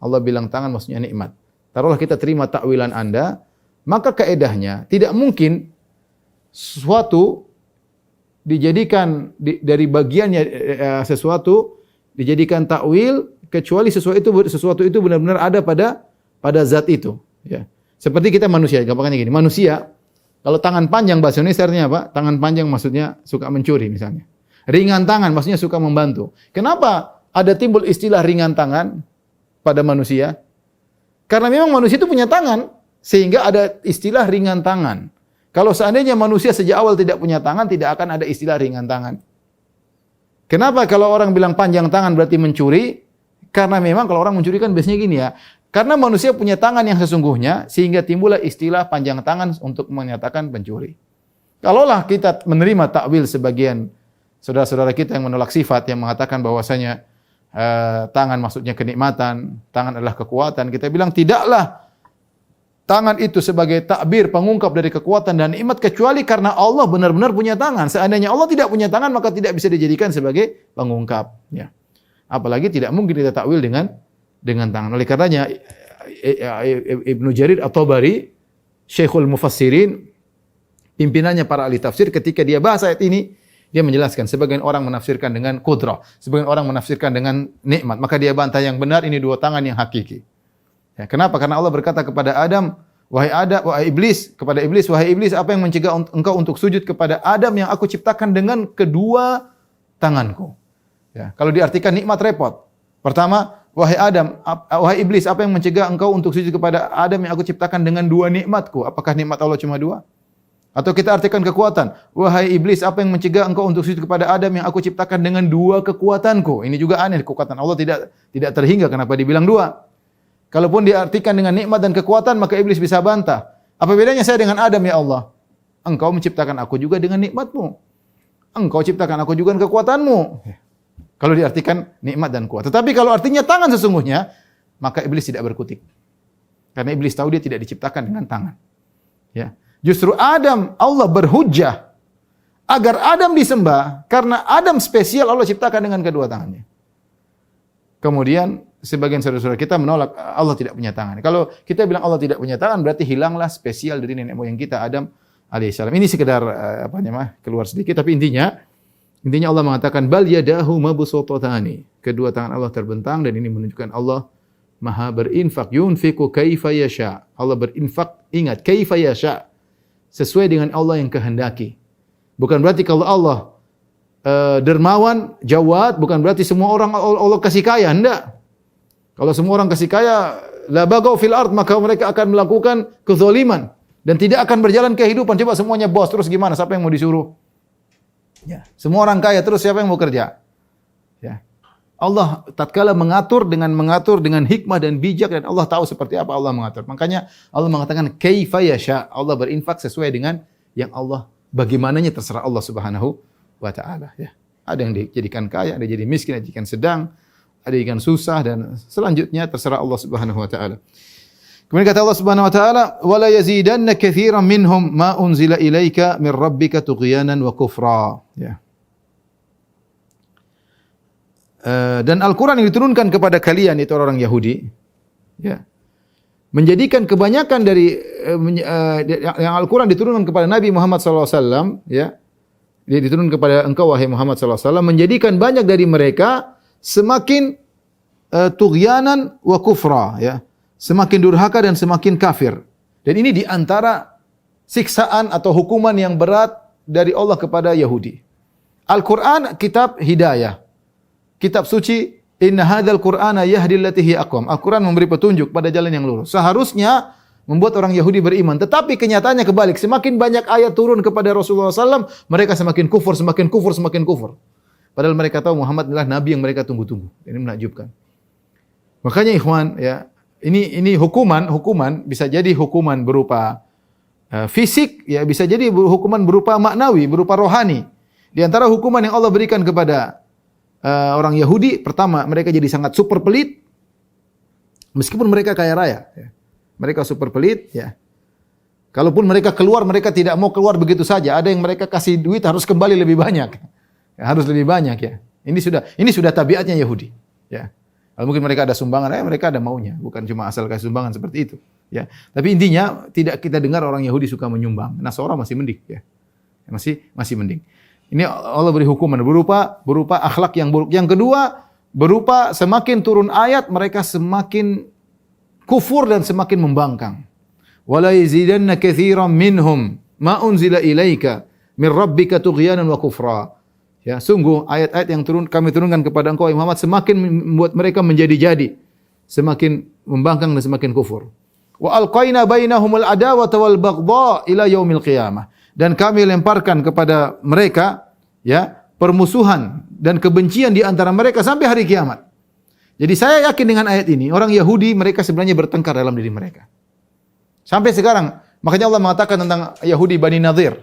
[SPEAKER 2] Allah bilang tangan maksudnya nikmat. Taruhlah kita terima takwilan Anda, maka kaedahnya tidak mungkin sesuatu dijadikan dari bagiannya sesuatu dijadikan takwil kecuali sesuatu itu benar-benar ada pada zat itu, ya. Seperti kita manusia, gampangnya gini, manusia kalau tangan panjang bahasa Indonesia artinya apa? Tangan panjang maksudnya suka mencuri misalnya. Ringan tangan maksudnya suka membantu. Kenapa ada timbul istilah ringan tangan pada manusia? Karena memang manusia itu punya tangan, sehingga ada istilah ringan tangan. Kalau seandainya manusia sejak awal tidak punya tangan, tidak akan ada istilah ringan tangan. Kenapa kalau orang bilang panjang tangan berarti mencuri? Karena memang kalau orang mencuri kan biasanya gini, ya. Karena manusia punya tangan yang sesungguhnya, sehingga timbullah istilah panjang tangan untuk menyatakan pencuri. Kalaulah kita menerima takwil sebagian saudara-saudara kita yang menolak sifat, yang mengatakan bahwasanya tangan maksudnya kenikmatan, tangan adalah kekuatan, kita bilang tidaklah tangan itu sebagai takbir pengungkap dari kekuatan dan nikmat kecuali karena Allah benar-benar punya tangan. Seandainya Allah tidak punya tangan maka tidak bisa dijadikan sebagai pengungkap, ya. Apalagi tidak mungkin kita takwil dengan tangan. Oleh karenanya Ibnu Jarir At-Tabari, Syekhul Mufassirin, pimpinannya para ahli tafsir, ketika dia bahas ayat ini, dia menjelaskan sebagian orang menafsirkan dengan qudrah, sebagian orang menafsirkan dengan nikmat. Maka dia bantah yang benar ini dua tangan yang hakiki. Ya, kenapa? Karena Allah berkata kepada Adam, wahai iblis, kepada iblis, wahai iblis, apa yang mencegah engkau untuk sujud kepada Adam yang aku ciptakan dengan kedua tanganku? Ya, kalau diartikan nikmat repot. Pertama, wahai Adam, wahai iblis, apa yang mencegah engkau untuk sujud kepada Adam yang aku ciptakan dengan dua nikmatku? Apakah nikmat Allah cuma dua? Atau kita artikan kekuatan. Wahai iblis, apa yang mencegah engkau untuk sujud kepada Adam yang aku ciptakan dengan dua kekuatanku? Ini juga aneh, kekuatan Allah tidak terhingga, kenapa dibilang dua? Kalaupun diartikan dengan nikmat dan kekuatan, maka iblis bisa bantah. Apa bedanya saya dengan Adam, ya Allah? Engkau menciptakan aku juga dengan nikmatmu. Engkau ciptakan aku juga dengan kekuatanmu. Kalau diartikan nikmat dan kuat. Tetapi kalau artinya tangan sesungguhnya, maka iblis tidak berkutik. Karena iblis tahu dia tidak diciptakan dengan tangan. Ya. Justru Adam, Allah berhujjah agar Adam disembah karena Adam spesial Allah ciptakan dengan kedua tangannya. Kemudian sebagian saudara-saudara kita menolak Allah tidak punya tangan. Kalau kita bilang Allah tidak punya tangan berarti hilanglah spesial dari nenek moyang kita Adam alaihissalam. Ini sekedar keluar sedikit, tapi intinya Allah mengatakan bal yadahu mabsutatani. Kedua tangan Allah terbentang dan ini menunjukkan Allah Maha berinfak, yunfiqu kaifa yasha. Allah berinfak, ingat kaifa yasha, sesuai dengan Allah yang kehendaki. Bukan berarti kalau Allah dermawan, jawad, bukan berarti semua orang Allah kasih kaya, enggak. Kalau semua orang kasih kaya, la bagaw fil ard, maka mereka akan melakukan kezaliman dan tidak akan berjalan kehidupan. Coba semuanya bos, terus gimana? Siapa yang mau disuruh? Ya, semua orang kaya, terus siapa yang mau kerja? Ya. Allah tatkala mengatur dengan hikmah dan bijak, dan Allah tahu seperti apa Allah mengatur. Makanya Allah mengatakan kaifa yasha. Allah berinfak sesuai dengan yang Allah, bagaimananya terserah Allah Subhanahu wa taala, ya. Ada yang dijadikan kaya, ada yang jadi miskin, ada yang dijadikan sedang, ada yang dijadikan susah, dan selanjutnya terserah Allah Subhanahu wa taala. Kemudian kata Allah Subhanahu wa taala, "Wa la yazidanna katsiran minhum ma unzila ilaika min rabbika tughyanan wa kufra." Ya. Dan Al-Quran yang diturunkan kepada kalian itu orang Yahudi, ya, menjadikan kebanyakan dari yang Al-Quran diturunkan kepada Nabi Muhammad SAW, ya, dia diturunkan kepada engkau wahai Muhammad SAW, menjadikan banyak dari mereka semakin tughyanan wa kufra, ya, semakin durhaka dan semakin kafir. Dan ini diantara siksaan atau hukuman yang berat dari Allah kepada Yahudi. Al-Quran kitab hidayah. Kitab suci, inna hadzal Qur'ana yahdi allati hiya aqwam. Al-Qur'an memberi petunjuk pada jalan yang lurus. Seharusnya membuat orang Yahudi beriman, tetapi kenyataannya kebalik. Semakin banyak ayat turun kepada Rasulullah SAW, mereka semakin kufur, semakin kufur, semakin kufur. Padahal mereka tahu Muhammad adalah nabi yang mereka tunggu-tunggu. Ini menakjubkan. Makanya ikhwan, ya, ini hukuman bisa jadi hukuman berupa fisik, ya, bisa jadi hukuman berupa maknawi, berupa rohani. Di antara hukuman yang Allah berikan kepada orang Yahudi, pertama, mereka jadi sangat super pelit, meskipun mereka kaya raya. Ya. Mereka super pelit. Ya. Kalaupun mereka keluar, mereka tidak mau keluar begitu saja. Ada yang mereka kasih duit harus kembali lebih banyak. Ya, harus lebih banyak. Ya. Ini sudah tabiatnya Yahudi. Ya. Kalau mungkin mereka ada sumbangan, mereka ada maunya. Bukan cuma asal kasih sumbangan seperti itu. Ya. Tapi intinya tidak kita dengar orang Yahudi suka menyumbang. Nasara masih mending. Ya. Masih mending. Ini Allah beri hukuman berupa akhlak yang buruk. Yang kedua, berupa semakin turun ayat mereka semakin kufur dan semakin membangkang. Wala yazidanna katsiran minhum ma unzila ilaika min rabbika tughyanan wa kufra. Ya, sungguh ayat-ayat yang kami turunkan kepada engkau Muhammad semakin membuat mereka menjadi-jadi, semakin membangkang dan semakin kufur. Wa alqaina bainahumul adawata wal baghdha ila yaumil qiyamah. Dan kami lemparkan kepada mereka, ya, permusuhan dan kebencian di antara mereka sampai hari kiamat. Jadi saya yakin dengan ayat ini, orang Yahudi mereka sebenarnya bertengkar dalam diri mereka. Sampai sekarang, makanya Allah mengatakan tentang Yahudi Bani Nadir,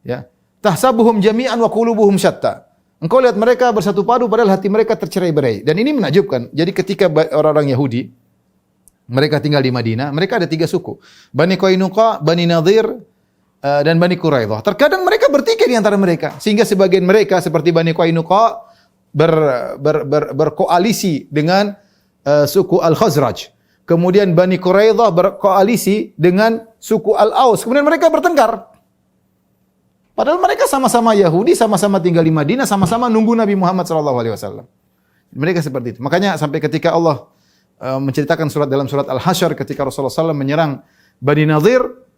[SPEAKER 2] ya, tahsabuhum jami'an wa qulubuhum syatta. Engkau lihat mereka bersatu padu padahal hati mereka tercerai-berai. Dan ini menakjubkan. Jadi ketika orang-orang Yahudi mereka tinggal di Madinah, mereka ada 3 suku. Bani Qainuqa, Bani Nadir, dan Bani Quraidah. Terkadang mereka bertikai di antara mereka. Sehingga sebagian mereka seperti Bani Qainuqa berkoalisi dengan suku Al-Khazraj. Kemudian Bani Quraidah berkoalisi dengan suku Al-Aus. Kemudian mereka bertengkar. Padahal mereka sama-sama Yahudi, sama-sama tinggal di Madinah, sama-sama nunggu Nabi Muhammad SAW. Mereka seperti itu. Makanya sampai ketika Allah menceritakan dalam surat Al-Hasyr ketika Rasulullah SAW menyerang Bani Nadir,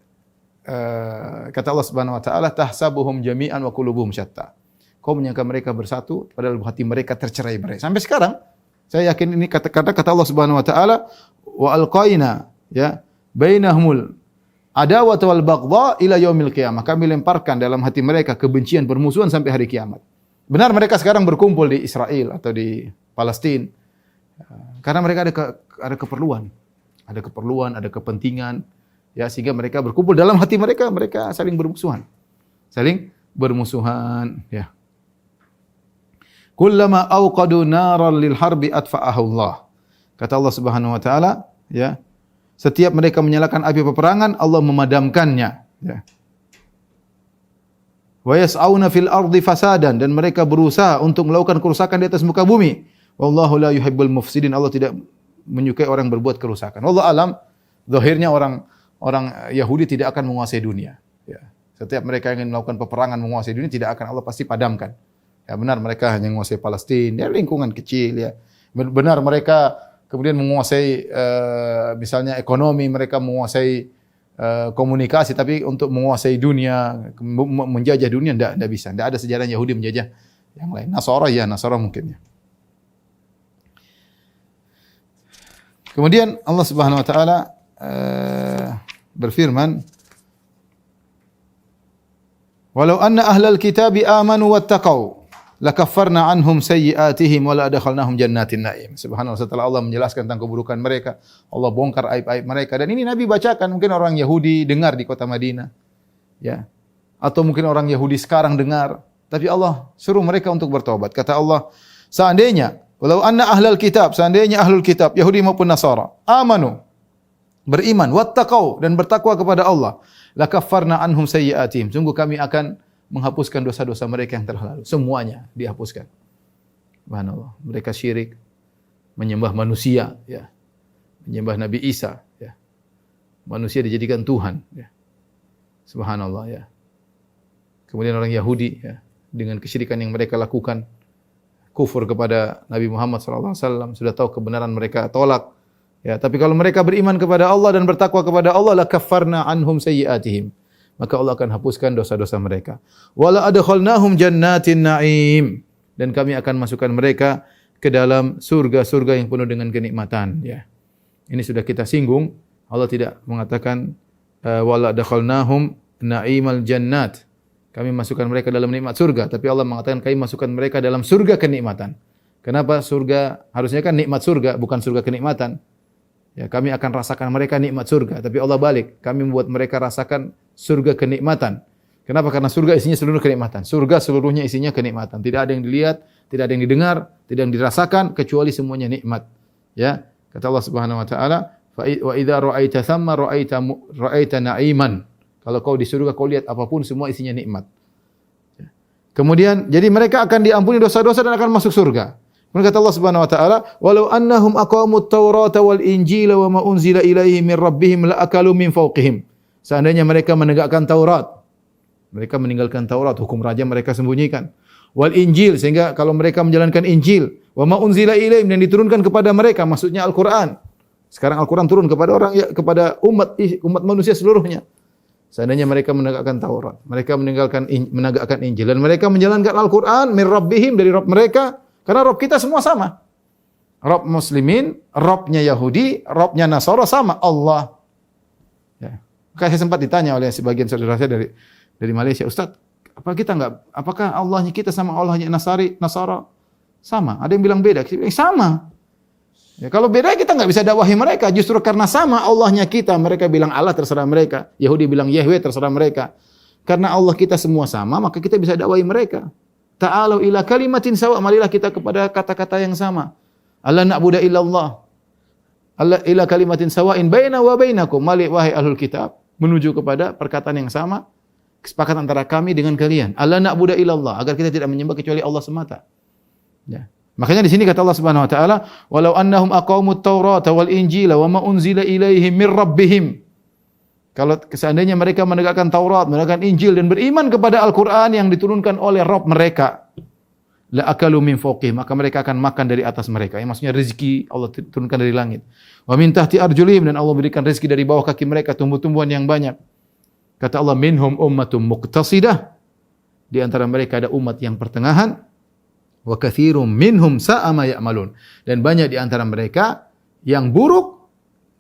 [SPEAKER 2] kata Allah Subhanahu wa taala, tahsabuhum jami'an wa qulubuhum syatta. Kau menyangka mereka bersatu padahal hati mereka tercerai-berai. Sampai sekarang saya yakin ini kata Allah Subhanahu wa taala, wa alqaina, ya, bainahumul adawata wal baghdha ila yaumil qiyamah. Kami lemparkan dalam hati mereka kebencian, permusuhan sampai hari kiamat. Benar mereka sekarang berkumpul di Israel atau di Palestina karena mereka ada keperluan, ada kepentingan. Ya, sehingga mereka berkumpul dalam hati mereka saling bermusuhan. Ya. Kullama awqadu naran lil harbi atfa'ahu Allah. Kata Allah Subhanahu wa taala, ya. Setiap mereka menyalakan api peperangan, Allah memadamkannya, ya. Wa yas'auna fil ardi fasadan, dan mereka berusaha untuk melakukan kerusakan di atas muka bumi. Wallahu la yuhibbul mufsidin. Allah tidak menyukai orang berbuat kerusakan. Wallahu alam, zahirnya orang Yahudi tidak akan menguasai dunia. Ya. Setiap mereka ingin melakukan peperangan menguasai dunia, tidak akan, Allah pasti padamkan. Ya, benar mereka hanya menguasai Palestina, ya, lingkungan kecil. Ya. Benar mereka kemudian menguasai misalnya ekonomi, mereka menguasai komunikasi, tapi untuk menguasai dunia, menjajah dunia, tidak bisa. Tidak ada sejarah Yahudi menjajah yang lain. Nasara mungkin. Ya. Kemudian Allah Subhanahu wa taala berfirman, walau anna ahlal kitabi amanu wattaqau lakaffarna anhum sayyi'atihim wa la adkhalnahum jannatin na'im. Subhanallah, setelah Allah menjelaskan tentang keburukan mereka, Allah bongkar aib-aib mereka, dan ini Nabi bacakan, mungkin orang Yahudi dengar di kota Madinah, ya, atau mungkin orang Yahudi sekarang dengar, tapi Allah suruh mereka untuk bertobat. Kata Allah, seandainya walau anna ahlal kitab, seandainya ahlul kitab Yahudi maupun Nasara amanu, beriman, wattaqau dan bertakwa kepada Allah, lakaffarna anhum sayyi'atihim. Sungguh kami akan menghapuskan dosa-dosa mereka yang telah lalu. Semuanya dihapuskan. Subhanallah. Mereka syirik, menyembah manusia, ya. Menyembah Nabi Isa, ya. Manusia dijadikan Tuhan, ya. Subhanallah, ya. Kemudian orang Yahudi, ya, dengan kesyirikan yang mereka lakukan, kufur kepada Nabi Muhammad SAW, sudah tahu kebenaran mereka tolak. Ya, tapi kalau mereka beriman kepada Allah dan bertakwa kepada Allah, lakaffarna anhum sayyi'atihim. Maka Allah akan hapuskan dosa-dosa mereka. Wala adkhalnahum jannatin na'im. Dan kami akan masukkan mereka ke dalam surga-surga yang penuh dengan kenikmatan, ya. Ini sudah kita singgung. Allah tidak mengatakan wala adkhalnahum na'imal jannat. Kami masukkan mereka dalam nikmat surga, tapi Allah mengatakan kami masukkan mereka dalam surga kenikmatan. Kenapa surga? Harusnya kan nikmat surga, bukan surga kenikmatan. Ya, kami akan rasakan mereka nikmat surga, tapi Allah balik, kami membuat mereka rasakan surga kenikmatan. Kenapa? Karena surga isinya seluruh kenikmatan. Surga seluruhnya isinya kenikmatan. Tidak ada yang dilihat, tidak ada yang didengar, tidak ada yang dirasakan kecuali semuanya nikmat. Ya, kata Allah Subhanahu wa taala, wa idza ra'aita thamma ra'aita na'iman. Kalau kau di surga kau lihat apapun semua isinya nikmat. Kemudian jadi mereka akan diampuni dosa-dosa dan akan masuk surga. Kemudian kata Allah Subhanahu wa taala, "Walau annahum aqamut Taurata wal Injila wa ma unzila ilaihim min rabbihim la akalu min fawqihim." Seandainya mereka menegakkan Taurat, mereka meninggalkan Taurat, hukum raja mereka sembunyikan. Wal Injil, sehingga kalau mereka menjalankan Injil, wa ma unzila ilaihim, yang diturunkan kepada mereka, maksudnya Al-Qur'an. Sekarang Al-Qur'an turun kepada orang, ya, kepada umat manusia seluruhnya. Seandainya mereka menegakkan Taurat, mereka menegakkan Injil, dan mereka menjalankan Al-Quran min Rabbihim, dari Rabb mereka, karena Rabb kita semua sama. Rabb Muslimin, Rabbnya Yahudi, Rabbnya Nasara sama, Allah. Ya. Maka saya sempat ditanya oleh sebagian saudara saya dari Malaysia, Ustaz, apakah Allahnya kita sama Allahnya Nasara? Sama. Ada yang bilang beda, sama. Ya, kalau beda kita nggak bisa dakwahi mereka. Justru karena sama Allahnya kita, mereka bilang Allah, terserah mereka. Yahudi bilang Yahweh, terserah mereka. Karena Allah kita semua sama, maka kita bisa dakwahi mereka. Ta'alu ila kalimatin sawa, marilah kita kepada kata-kata yang sama. Allah na'budu illallah. Allah ila kalimatin sawa'in baina wa bainakum. Mari wahai ahlul kitab, menuju kepada perkataan yang sama, kesepakatan antara kami dengan kalian. Allah na'budu illallah, agar kita tidak menyembah kecuali Allah semata. Ya. Makanya di sini kata Allah Subhanahu wa taala, "Walau annahum aqamut Taurata wal Injila wa ma unzila ilaihim mir rabbihim." Kalau seandainya mereka menegakkan Taurat, menegakkan Injil dan beriman kepada Al-Qur'an yang diturunkan oleh Rabb mereka, la akalu min fawqihim, maka mereka akan makan dari atas mereka. Yang maksudnya rezeki Allah turunkan dari langit. Wa min tahti arjulihim, dan Allah berikan rezeki dari bawah kaki mereka, tumbuh-tumbuhan yang banyak. Kata Allah, minhum ummatum muqtasidah. Di antara mereka ada umat yang pertengahan. Wa katsirum minhum sa'a ma ya'malun, dan banyak di antara mereka yang buruk,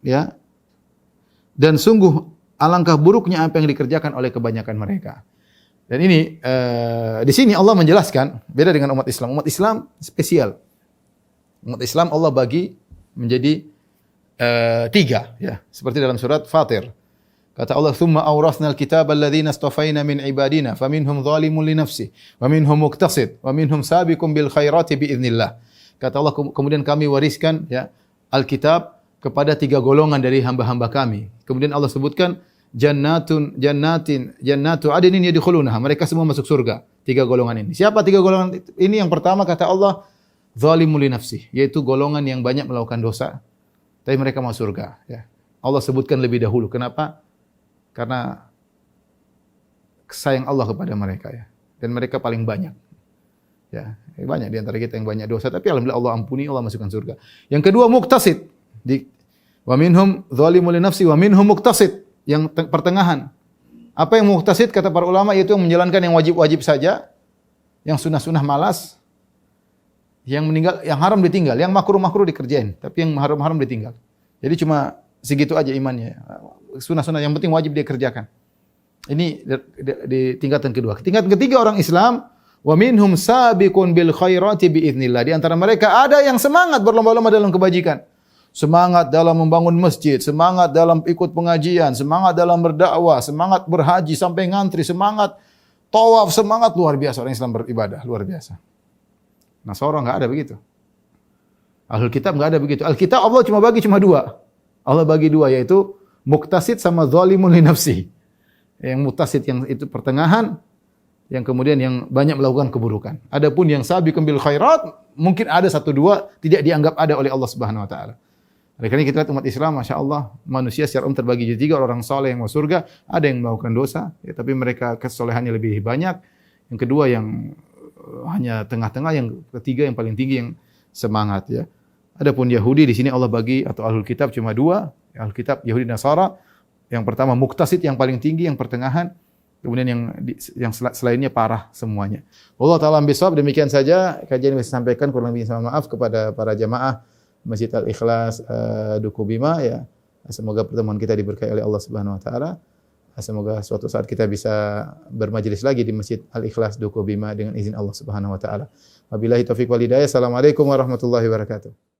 [SPEAKER 2] ya. Dan sungguh alangkah buruknya apa yang dikerjakan oleh kebanyakan mereka. Dan ini di sini Allah menjelaskan beda dengan umat Islam. Umat Islam spesial. Umat Islam Allah bagi menjadi tiga, ya. Seperti dalam surat Fatir. Kata Allah, "Tsumma awrasnal kitaba alladziina istafaina min ibadina, faminhum dzalimun li nafsihi, wa minhum muqtasid, wa minhum sabiqun bil khairati biidznillah." Kata Allah, kemudian kami wariskan, ya, Alkitab kepada tiga golongan dari hamba-hamba kami. Kemudian Allah sebutkan jannatu adnin yadkhulunaha. Mereka semua masuk surga. Tiga golongan ini. Siapa tiga golongan ini? Yang pertama kata Allah, dzalimun li nafsihi, yaitu golongan yang banyak melakukan dosa, tapi mereka masuk surga, ya. Allah sebutkan lebih dahulu. Kenapa? Karena sayang Allah kepada mereka, ya. Dan mereka paling banyak. Ya, banyak di antara kita yang banyak dosa, tapi alhamdulillah Allah ampuni, Allah masukkan surga. Yang kedua muqtasid. Wa minhum dzalimun li nafsi wa minhum muqtasid, yang pertengahan. Apa yang muqtasid kata para ulama, yaitu yang menjalankan yang wajib-wajib saja, yang sunah-sunah malas, yang haram ditinggal, yang makruh-makruh dikerjain, tapi yang haram-haram ditinggal. Jadi cuma segitu aja imannya. Sunah-sunah yang penting wajib dia kerjakan. Ini di tingkatan kedua. Tingkatan ketiga orang Islam, wa minhum sabiqun bil khairati biidznillah. Di antara mereka ada yang semangat berlomba-lomba dalam kebajikan. Semangat dalam membangun masjid, semangat dalam ikut pengajian, semangat dalam berdakwah, semangat berhaji sampai ngantri, semangat tawaf, semangat luar biasa orang Islam beribadah, luar biasa. Nasara enggak ada begitu. Ahlul kitab enggak ada begitu. Alkitab Allah cuma bagi dua. Allah bagi dua, yaitu muktasid sama zalimun li nafsi. Yang muktasid yang itu pertengahan, yang kemudian yang banyak melakukan keburukan. Adapun yang sabiqun bil khairat, mungkin ada satu dua tidak dianggap ada oleh Allah Subhanahu wa taala. Oleh karena kita lihat umat Islam, Masya Allah, manusia secara umum terbagi jadi tiga, orang soleh yang masuk surga, ada yang melakukan dosa, ya, tapi mereka kesolehannya lebih banyak. Yang kedua yang hanya tengah-tengah, yang ketiga yang paling tinggi yang semangat, ya. Adapun Yahudi di sini Allah bagi, atau Ahlul Kitab cuma dua, Ahlul Kitab Yahudi Nasara. Yang pertama muktasid yang paling tinggi, yang pertengahan, kemudian yang selainnya parah semuanya. Allah taala bisawab. Demikian saja kajian yang saya sampaikan, kurang lebih mohon maaf kepada para jamaah Masjid Al-Ikhlas Duku Bima, ya. Semoga pertemuan kita diberkahi oleh Allah Subhanahu wa taala. Semoga suatu saat kita bisa bermajelis lagi di Masjid Al-Ikhlas Duku Bima dengan izin Allah Subhanahu wa taala. Wabillahi taufiq wal hidayah. Assalamualaikum warahmatullahi wabarakatuh.